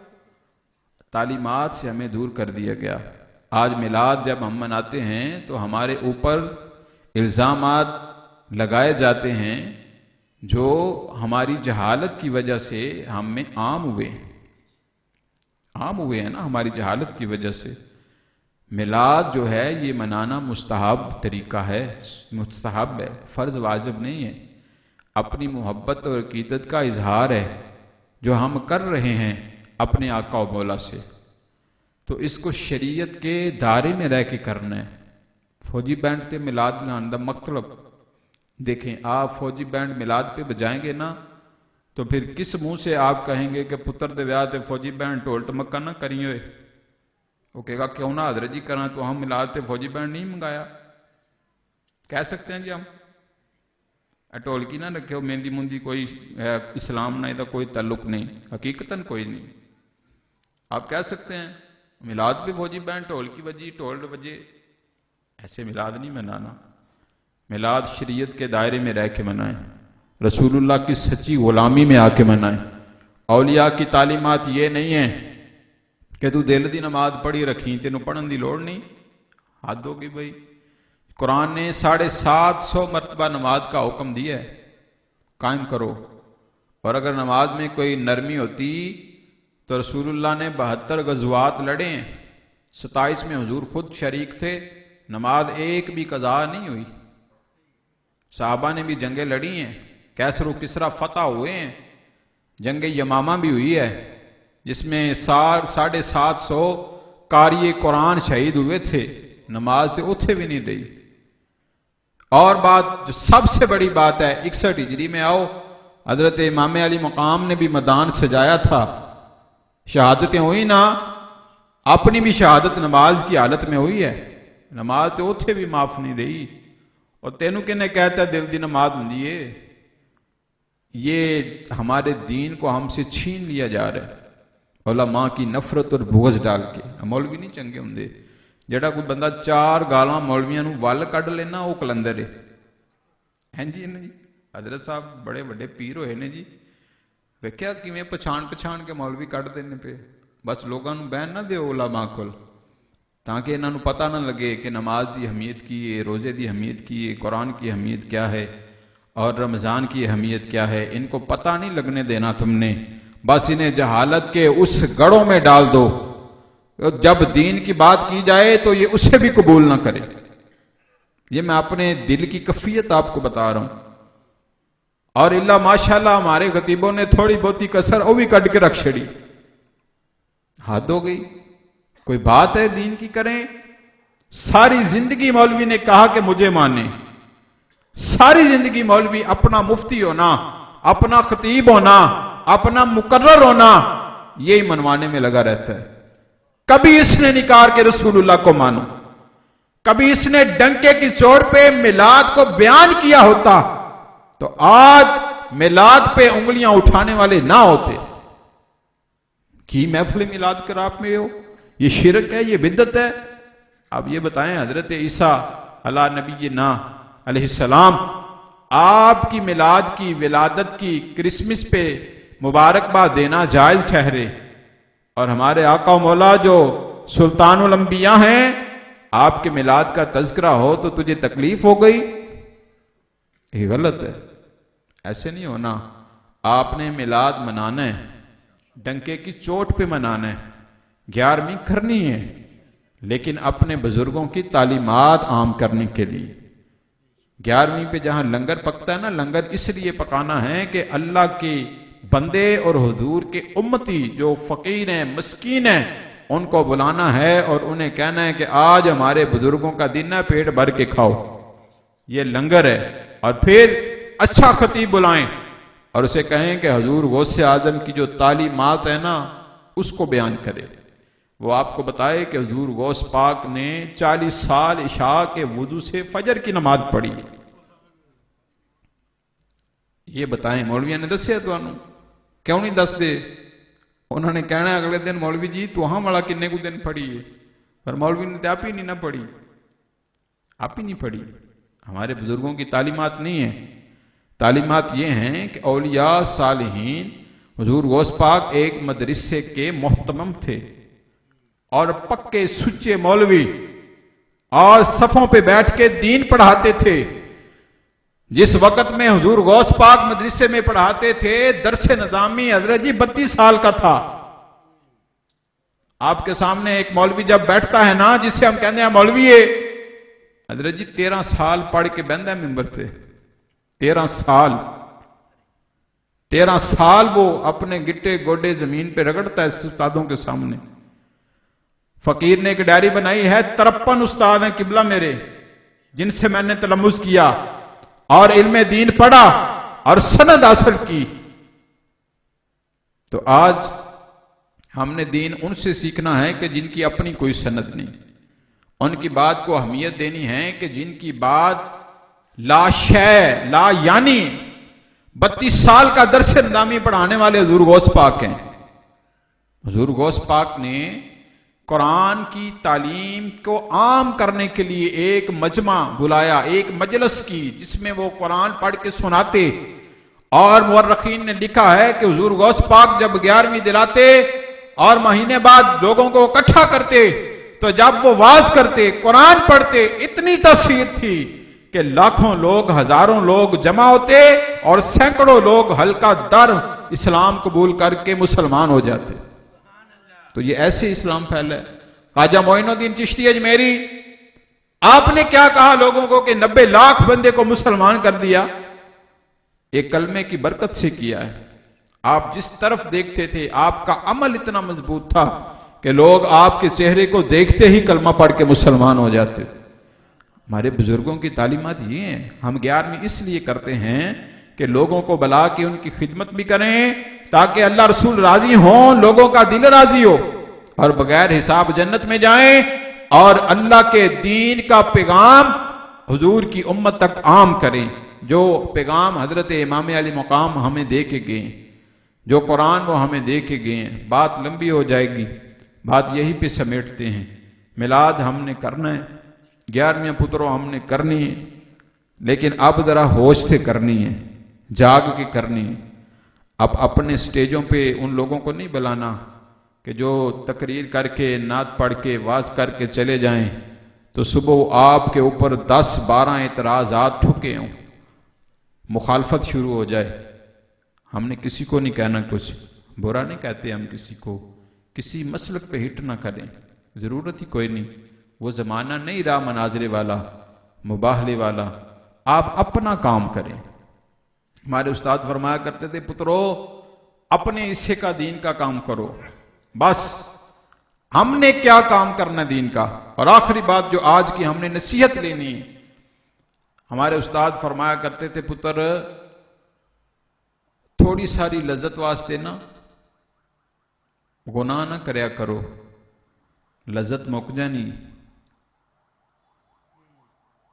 تعلیمات سے ہمیں دور کر دیا گیا. آج میلاد جب ہم مناتے ہیں تو ہمارے اوپر الزامات لگائے جاتے ہیں جو ہماری جہالت کی وجہ سے ہم میں عام ہوئے ہیں نا، ہماری جہالت کی وجہ سے. میلاد جو ہے یہ منانا مستحب طریقہ ہے، مستحب ہے، فرض واجب نہیں ہے. اپنی محبت اور عقیدت کا اظہار ہے جو ہم کر رہے ہیں اپنے آقا و مولا سے. تو اس کو شریعت کے دائرے میں رہ کے کرنا ہے. فوجی بینڈ تے میلاد لان دا مطلب دیکھیں، آپ فوجی بینڈ میلاد پہ بجائیں گے نا تو پھر کس منہ سے آپ کہیں گے کہ پتر دے ویاہ تے فوجی بینڈ ٹول ٹمکا نہ کری ہوئے؟ وہ کہے گا کیوں نہ حضرت جی کرنا، تو ہم میلاد تے فوجی بینڈ نہیں منگایا. کہہ سکتے ہیں جی ہم ٹولکی نہ رکھے ہو، مہندی مندی کوئی اسلام نہ دا کوئی تعلق نہیں، حقیقتاً کوئی نہیں. آپ کہہ سکتے ہیں میلاد پہ فوجی بینڈ ٹول کی بجی ٹول بجے، ایسے میلاد نہیں منانا. میلاد شریعت کے دائرے میں رہ کے منائیں، رسول اللہ کی سچی غلامی میں آ کے منائیں. اولیاء کی تعلیمات یہ نہیں ہیں کہ تو دل دی نماز پڑھی رکھی تینوں پڑھن دی لوڑ نہیں. حد ہوگی بھائی. قرآن نے 750 مرتبہ نماز کا حکم دیا ہے، قائم کرو. اور اگر نماز میں کوئی نرمی ہوتی تو رسول اللہ نے 72 غزوات لڑے ہیں، 27 میں حضور خود شریک تھے، نماز ایک بھی قضا نہیں ہوئی. صحابہ نے بھی جنگیں لڑی ہیں، کیسر و کسرا فتح ہوئے ہیں، جنگ یمامہ بھی ہوئی ہے جس میں 750 قاری قرآن شہید ہوئے تھے، نماز سے اتھے بھی نہیں رہی. اور بات جو سب سے بڑی بات ہے، 61 ہجری میں آؤ، حضرت امام علی مقام نے بھی میدان سجایا تھا، شہادتیں ہوئی نا، اپنی بھی شہادت نماز کی حالت میں ہوئی ہے، نماز تو اتھے بھی معاف نہیں رہی. اور تینوں کنے کہتا ہے دل دی نماز ہوندی ہے؟ یہ ہمارے دین کو ہم سے چھین لیا جا رہا ہے علماء کی نفرت اور بغض ڈال کے. مولوی نہیں چنگے ہوندے. جڑا کوئی بندہ 4 گالاں مولویاں نوں ول کڈ لینا وہ کلندر ہے. ہیں جی حضرت صاحب بڑے بڑے پیر ہوئے نے جی, ویکھیا کیویں پچھان کے مولوی کڈ دینے پہ. بس لوگاں نوں بہن نہ دیو علماء کول, تاکہ انہاں نوں پتہ نہ لگے کہ نماز دی اہمیت کی ہے, روزے دی اہمیت کی ہے, قرآن کی اہمیت کیا ہے اور رمضان کی اہمیت کیا ہے. ان کو پتہ نہیں لگنے دینا تم نے, بس انہیں جہالت کے اس گڑھوں میں ڈال دو. جب دین کی بات کی جائے تو یہ اسے بھی قبول نہ کرے. یہ میں اپنے دل کی کیفیت آپ کو بتا رہا ہوں. اور اللہ ماشاءاللہ ہمارے خطیبوں نے تھوڑی بہتی کسر وہ بھی کٹ کے رکھ چھڑی. حد ہو گئی. کوئی بات ہے دین کی کریں. ساری زندگی مولوی نے کہا کہ مجھے مانے. ساری زندگی مولوی اپنا مفتی ہونا, اپنا خطیب ہونا, اپنا مقرر ہونا, یہی منوانے میں لگا رہتا ہے. کبھی اس نے نہیں کہا کہ رسول اللہ کو مانو. کبھی اس نے ڈنکے کی چوٹ پہ میلاد کو بیان کیا ہوتا تو آج میلاد پہ انگلیاں اٹھانے والے نہ ہوتے. کی محفل میلاد کراب میں ہو, یہ شرک ہے, یہ بدعت ہے. اب یہ بتائیں حضرت عیسیٰ علی نبینا علیہ السلام آپ کی میلاد کی, ولادت کی, کرسمس پہ مبارکباد دینا جائز ٹھہرے, اور ہمارے آقا و مولا جو سلطان الانبیاء ہیں آپ کے میلاد کا تذکرہ ہو تو تجھے تکلیف ہو گئی؟ یہ غلط ہے. ایسے نہیں ہونا. آپ نے میلاد منانا ہے, ڈنکے کی چوٹ پہ منانا ہے, 11ویں کرنی ہے, لیکن اپنے بزرگوں کی تعلیمات عام کرنے کے لیے. 11ویں پہ جہاں لنگر پکتا ہے نا, لنگر اس لیے پکانا ہے کہ اللہ کے بندے اور حضور کے امتی جو فقیر ہیں, مسکین ہیں, ان کو بلانا ہے اور انہیں کہنا ہے کہ آج ہمارے بزرگوں کا دن ہے, پیٹ بھر کے کھاؤ. یہ لنگر ہے. اور پھر اچھا خطیب بلائیں اور اسے کہیں کہ حضور غوث اعظم کی جو تعلیمات ہیں نا اس کو بیان کرے. وہ آپ کو بتائے کہ حضور غوث پاک نے 40 سال عشاء کے وضو سے فجر کی نماز پڑھی. یہ بتائیں مولویاں نے دسیا تو کیوں نہیں دس دے؟ انہوں نے کہنا ہے اگلے دن مولوی جی تو ہاں والا کنے کو دن پڑھی ہے, پر مولوی نے تو آپ ہی نہیں نہ پڑھی. آپ ہی نہیں پڑھی. ہمارے بزرگوں کی تعلیمات نہیں ہیں. تعلیمات یہ ہیں کہ اولیاء صالحین, حضور غوث پاک ایک مدرسے کے محتمم تھے اور پکے سچے مولوی, اور صفوں پہ بیٹھ کے دین پڑھاتے تھے. جس وقت میں حضور غوث پاک مدرسے میں پڑھاتے تھے درس نظامی حضرت جی 32 سال کا تھا. آپ کے سامنے ایک مولوی جب بیٹھتا ہے نا, جسے ہم کہتے ہیں مولوی ہے, حضرت جی 13 سال پڑھ کے بہندا ہے ممبر سے. 13 سال 13 سال وہ اپنے گٹے گوڈے زمین پہ رگڑتا ہے استادوں کے سامنے. فقیر نے ایک ڈائری بنائی ہے, 53 استاد ہیں قبلہ میرے جن سے میں نے تلمذ کیا اور علم دین پڑھا اور سند حاصل کی. تو آج ہم نے دین ان سے سیکھنا ہے کہ جن کی اپنی کوئی سند نہیں. ان کی بات کو اہمیت دینی ہے کہ جن کی بات لا شے لا یعنی. 32 سال کا درس نظامی پڑھانے والے حضور غوث پاک ہیں. حضور غوث پاک نے قرآن کی تعلیم کو عام کرنے کے لیے ایک مجمع بلایا, ایک مجلس کی, جس میں وہ قرآن پڑھ کے سناتے. اور مورخین نے لکھا ہے کہ حضور غوث پاک جب 11ویں دلاتے اور مہینے بعد لوگوں کو اکٹھا کرتے تو جب وہ واز کرتے, قرآن پڑھتے, اتنی تاثیر تھی کہ لاکھوں لوگ, ہزاروں لوگ جمع ہوتے اور سینکڑوں لوگ حلقہ در اسلام قبول کر کے مسلمان ہو جاتے. تو یہ ایسے اسلام پھیلا ہے. خواجہ معین الدین چشتی اجمیری, آپ نے کیا کہا لوگوں کو کہ 90 لاکھ بندے کو مسلمان کر دیا؟ ایک کلمے کی برکت سے کیا ہے. آپ جس طرف دیکھتے تھے آپ کا عمل اتنا مضبوط تھا کہ لوگ آپ کے چہرے کو دیکھتے ہی کلمہ پڑھ کے مسلمان ہو جاتے. ہمارے بزرگوں کی تعلیمات یہ ہیں. ہم 11ویں اس لیے کرتے ہیں کہ لوگوں کو بلا کے ان کی خدمت بھی کریں تاکہ اللہ رسول راضی ہوں, لوگوں کا دل راضی ہو اور بغیر حساب جنت میں جائیں اور اللہ کے دین کا پیغام حضور کی امت تک عام کریں. جو پیغام حضرت امام علی مقام ہمیں دے کے گئے، جو قرآن وہ ہمیں دے کے گئے ہیں۔ بات لمبی ہو جائے گی، بات یہی پہ سمیٹتے ہیں۔ میلاد ہم نے کرنا ہے، 11ویں پتروں ہم نے کرنی ہے، لیکن اب ذرا ہوش سے کرنی ہے، جاگ کے کرنی ہے۔ اب اپنے سٹیجوں پہ ان لوگوں کو نہیں بلانا کہ جو تقریر کر کے، نعت پڑھ کے، واز کر کے چلے جائیں تو صبح آپ کے اوپر 10-12 اعتراضات ٹھکے ہوں، مخالفت شروع ہو جائے۔ ہم نے کسی کو نہیں کہنا، کچھ برا نہیں کہتے ہم کسی کو، کسی مسلک پہ ہٹ نہ کریں، ضرورت ہی کوئی نہیں۔ وہ زمانہ نہیں رہا مناظرے والا، مباہلے والا۔ آپ اپنا کام کریں۔ ہمارے استاد فرمایا کرتے تھے، پترو اپنے حصے کا دین کا کام کرو، بس ہم نے کیا کام کرنا دین کا۔ اور آخری بات جو آج کی ہم نے نصیحت لینی ہے، ہمارے استاد فرمایا کرتے تھے، پتر تھوڑی ساری لذت واسطے نا گناہ نہ کریا کرو، لذت مک جانی۔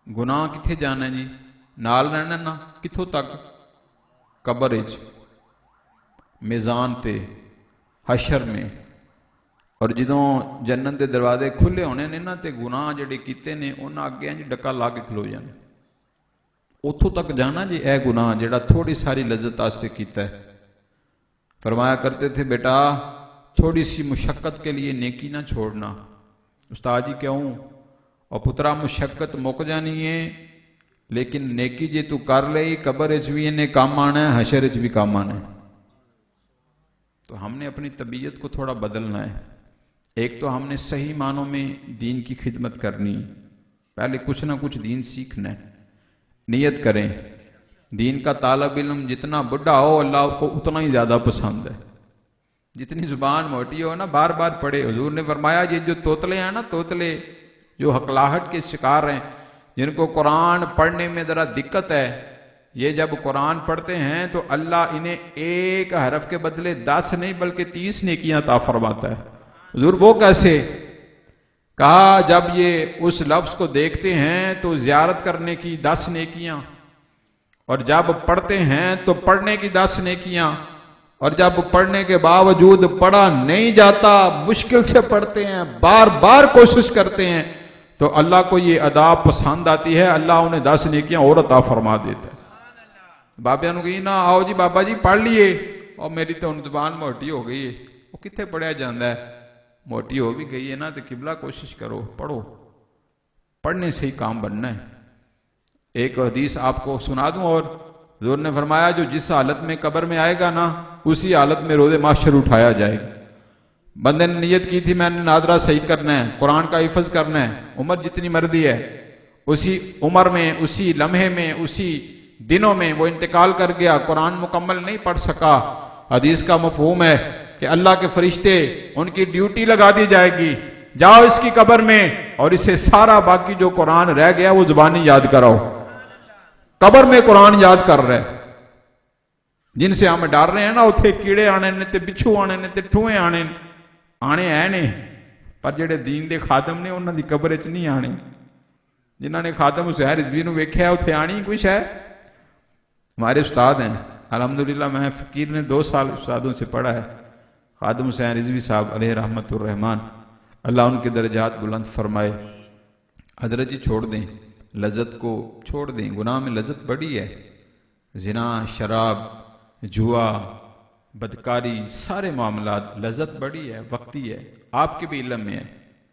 گناہ کتھے جانا ہے جی؟ نال رہنا نا، کتھوں تک؟ قبر وچ، میزان تے، حشر میں۔ اور جدوں جنت دے دروازے کھلے ہونے نے نا تے گناہ جڑے کیتے نے انہاں اگے جی ڈکا لا کے کھلو جانے۔ اتھوں تک جانا جی اے گناہ جڑا تھوڑی ساری لذت واسطے کیتا ہے۔ فرمایا کرتے تھے، بیٹا تھوڑی سی مشقت کے لیے نیکی نہ چھوڑنا۔ استاد جی کیوں؟ اور پترا مشقت مک جانی ہے، لیکن نیکی جے تو کر لئی قبر وچ بھی انہیں کام آنا ہے، حشر وچ بھی کام آنا ہے۔ تو ہم نے اپنی طبیعت کو تھوڑا بدلنا ہے۔ ایک تو ہم نے صحیح معنوں میں دین کی خدمت کرنی، پہلے کچھ نہ کچھ دین سیکھنا ہے۔ نیت کریں، دین کا طالب علم جتنا بڑھا ہو اللہ کو اتنا ہی زیادہ پسند ہے۔ جتنی زبان موٹی ہو نا بار بار پڑھے۔ حضور نے فرمایا یہ جو توتلے ہیں نا، توتلے جو ہکلاہٹ کے شکار ہیں، جن کو قرآن پڑھنے میں ذرا دقت ہے، یہ جب قرآن پڑھتے ہیں تو اللہ انہیں ایک حرف کے بدلے 10 نہیں بلکہ 30 نیکیاں عطا فرماتا ہے۔ حضور وہ کیسے؟ کہا جب یہ اس لفظ کو دیکھتے ہیں تو زیارت کرنے کی 10 نیکیاں، اور جب پڑھتے ہیں تو پڑھنے کی 10 نیکیاں، اور جب پڑھنے کے باوجود پڑھا نہیں جاتا، مشکل سے پڑھتے ہیں، بار بار کوشش کرتے ہیں، تو اللہ کو یہ ادا پسند آتی ہے، اللہ انہیں 10 نیکیاں اور عطا فرما دیتا ہے۔ بابیاں نو کہی نا آؤ جی بابا جی پڑھ لیے، اور میری تو زبان موٹی ہو گئی ہے۔ وہ کتنے پڑھیا جاندہ ہے؟ موٹی ہو بھی گئی ہے نا تو قبلہ کوشش کرو، پڑھو، پڑھنے سے ہی کام بننا ہے۔ ایک حدیث آپ کو سنا دوں، اور حضور نے فرمایا جو جس حالت میں قبر میں آئے گا نا اسی حالت میں روز محشر اٹھایا جائے گا۔ بندے نے نیت کی تھی میں نے نادرہ صحیح کرنا ہے، قرآن کا حفظ کرنا ہے، عمر جتنی مرضی ہے، اسی عمر میں، اسی لمحے میں، اسی دنوں میں وہ انتقال کر گیا، قرآن مکمل نہیں پڑھ سکا۔ حدیث کا مفہوم ہے کہ اللہ کے فرشتے ان کی ڈیوٹی لگا دی جائے گی، جاؤ اس کی قبر میں اور اسے سارا باقی جو قرآن رہ گیا وہ زبانی یاد کراؤ۔ قبر میں قرآن یاد کر رہے، جن سے ہم ڈر رہے ہیں نا، اتھے کیڑے آنے نے تے بچھو آنے نے تے ٹھوئے آنے ہے نے، پر جڑے دین دے خادم نے انہاں دی قبر وچ نہیں آنے۔ جنہاں نے خادم حسین رضوی نو ویکھیا اتھے آنی کچھ ہے۔ ہمارے استاد ہیں الحمدللہ، میں فقیر نے 2 سال استادوں سے پڑھا ہے، خادم حسین رضوی صاحب علیہ رحمت الرحمن، اللہ ان کے درجات بلند فرمائے۔ حضرت جی چھوڑ دیں، لذت کو چھوڑ دیں، گناہ میں لذت بڑی ہے، زنا، شراب، جوا، بدکاری، سارے معاملات لذت بڑی ہے، وقتی ہے، آپ کے بھی علم میں ہے،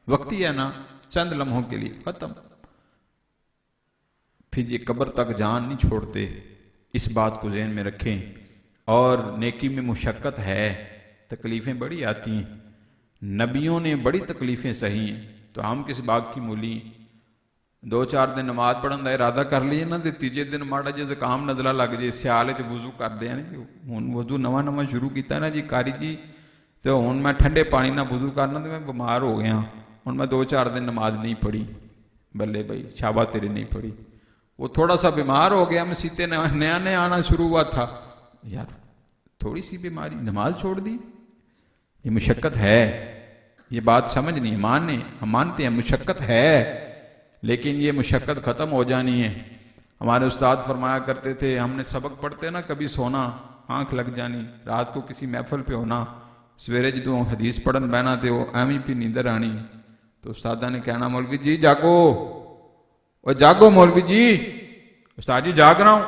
وقتی ہے نا، چند لمحوں کے لیے ختم، پھر یہ قبر تک جان نہیں چھوڑتے۔ اس بات کو ذہن میں رکھیں۔ اور نیکی میں مشقت ہے، تکلیفیں بڑی آتی ہیں، نبیوں نے بڑی تکلیفیں سہی ہیں، تو ہم کس باغ کی مولی؟ 2-4 دن نماز پڑھن دا ارادہ کر لیے نا تے تیجے دن ماڑا جے زکام نزلہ لگ جے، سیال وچ وضو کردے ہیں جی، ہن وضو نواں شروع کیتا نا جی کاری جی، تے ہن میں ٹھنڈے پانی نہ وضو کرنا تے میں بیمار ہو گیا، ہن میں 2-4 دن نماز نہیں پڑھی، بلے بھائی شابہ تیرے نہیں پڑھی، وہ تھوڑا سا بیمار ہو گیا، مسیتے نیا آنا شروع ہوا تھا، یار تھوڑی سی بیماری نماز چھوڑ دی، یہ مشقت ہے، یہ بات سمجھ نہیں، ہم مانتے ہیں مشقت ہے، لیکن یہ مشقت ختم ہو جانی ہے۔ ہمارے استاد فرمایا کرتے تھے ہم نے سبق پڑھتے نا کبھی سونا آنکھ لگ جانی، رات کو کسی محفل پہ ہونا، سویرے جدوں حدیث پڑھن بہنا تے وہ ایویں پہ نیندر آنی، تو استادہ نے کہنا مولوی جی جاگو، اور جاگو مولوی جی، استاد جی جاگ رہا ہوں،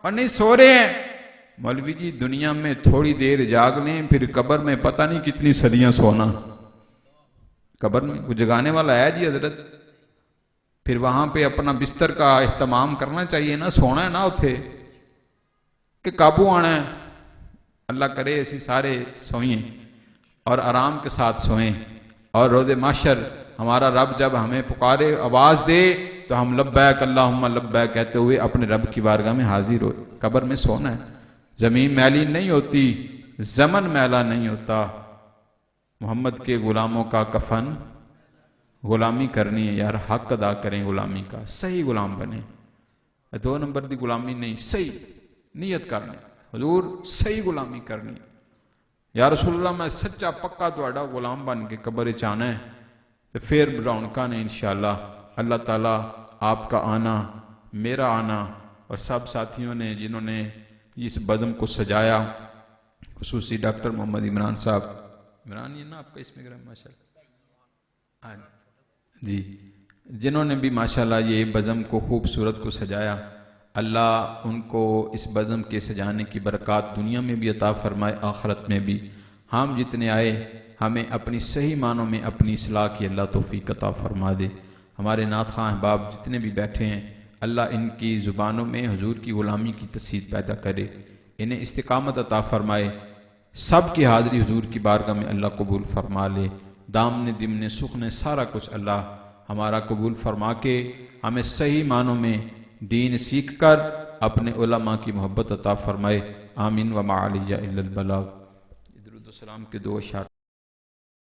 اور نہیں سو رہے ہیں، مولوی جی دنیا میں تھوڑی دیر جاگ لیں پھر قبر میں پتہ نہیں کتنی صدیاں سونا، قبر میں وہ جگانے والا ہے جی حضرت، پھر وہاں پہ اپنا بستر کا اہتمام کرنا چاہیے نا، سونا ہے نا اتھے کہ قابو آنا ہے۔ اللہ کرے اسی سارے سوئیں اور آرام کے ساتھ سوئیں، اور روز محشر ہمارا رب جب ہمیں پکارے آواز دے تو ہم لبیک اللہم لبیک کہتے ہوئے اپنے رب کی بارگاہ میں حاضر ہو۔ قبر میں سونا ہے، زمین میلی نہیں ہوتی، زمن میلا نہیں ہوتا، محمد کے غلاموں کا کفن غلامی کرنی ہے یار، حق ادا کریں غلامی کا، صحیح غلام بنیں، 2 نمبر دی غلامی نہیں، صحیح نیت کرنی، حضور صحیح غلامی کرنی، یا رسول اللہ میں سچا پکا تہاڈا غلام بن کے قبر وچ آنا ہے، تو پھر رونقاں نے انشاءاللہ۔ اللہ تعالیٰ آپ کا آنا، میرا آنا، اور سب ساتھیوں نے جنہوں نے اس بزم کو سجایا، خصوصی ڈاکٹر محمد عمران صاحب، عمران یہ نا آپ کا اس میں گرام ماشاءاللہ جی، جنہوں نے بھی ماشاءاللہ یہ بزم کو خوبصورت کو سجایا، اللہ ان کو اس بزم کے سجانے کی برکات دنیا میں بھی عطا فرمائے، آخرت میں بھی۔ ہم جتنے آئے ہمیں اپنی صحیح معنوں میں اپنی اصلاح کی اللہ توفیق عطا فرما دے۔ ہمارے نعت خواہ احباب جتنے بھی بیٹھے ہیں، اللہ ان کی زبانوں میں حضور کی غلامی کی تصدیق پیدا کرے، انہیں استقامت عطا فرمائے، سب کی حاضری حضور کی بارگاہ میں اللہ قبول فرما لے، دامن دمن سخن سارا کچھ اللہ ہمارا قبول فرما کے ہمیں صحیح معنوں میں دین سیکھ کر اپنے علماء کی محبت عطا فرمائے، آمین وما علیہ الا البلاغ۔ درود و سلام کے 2 اشعار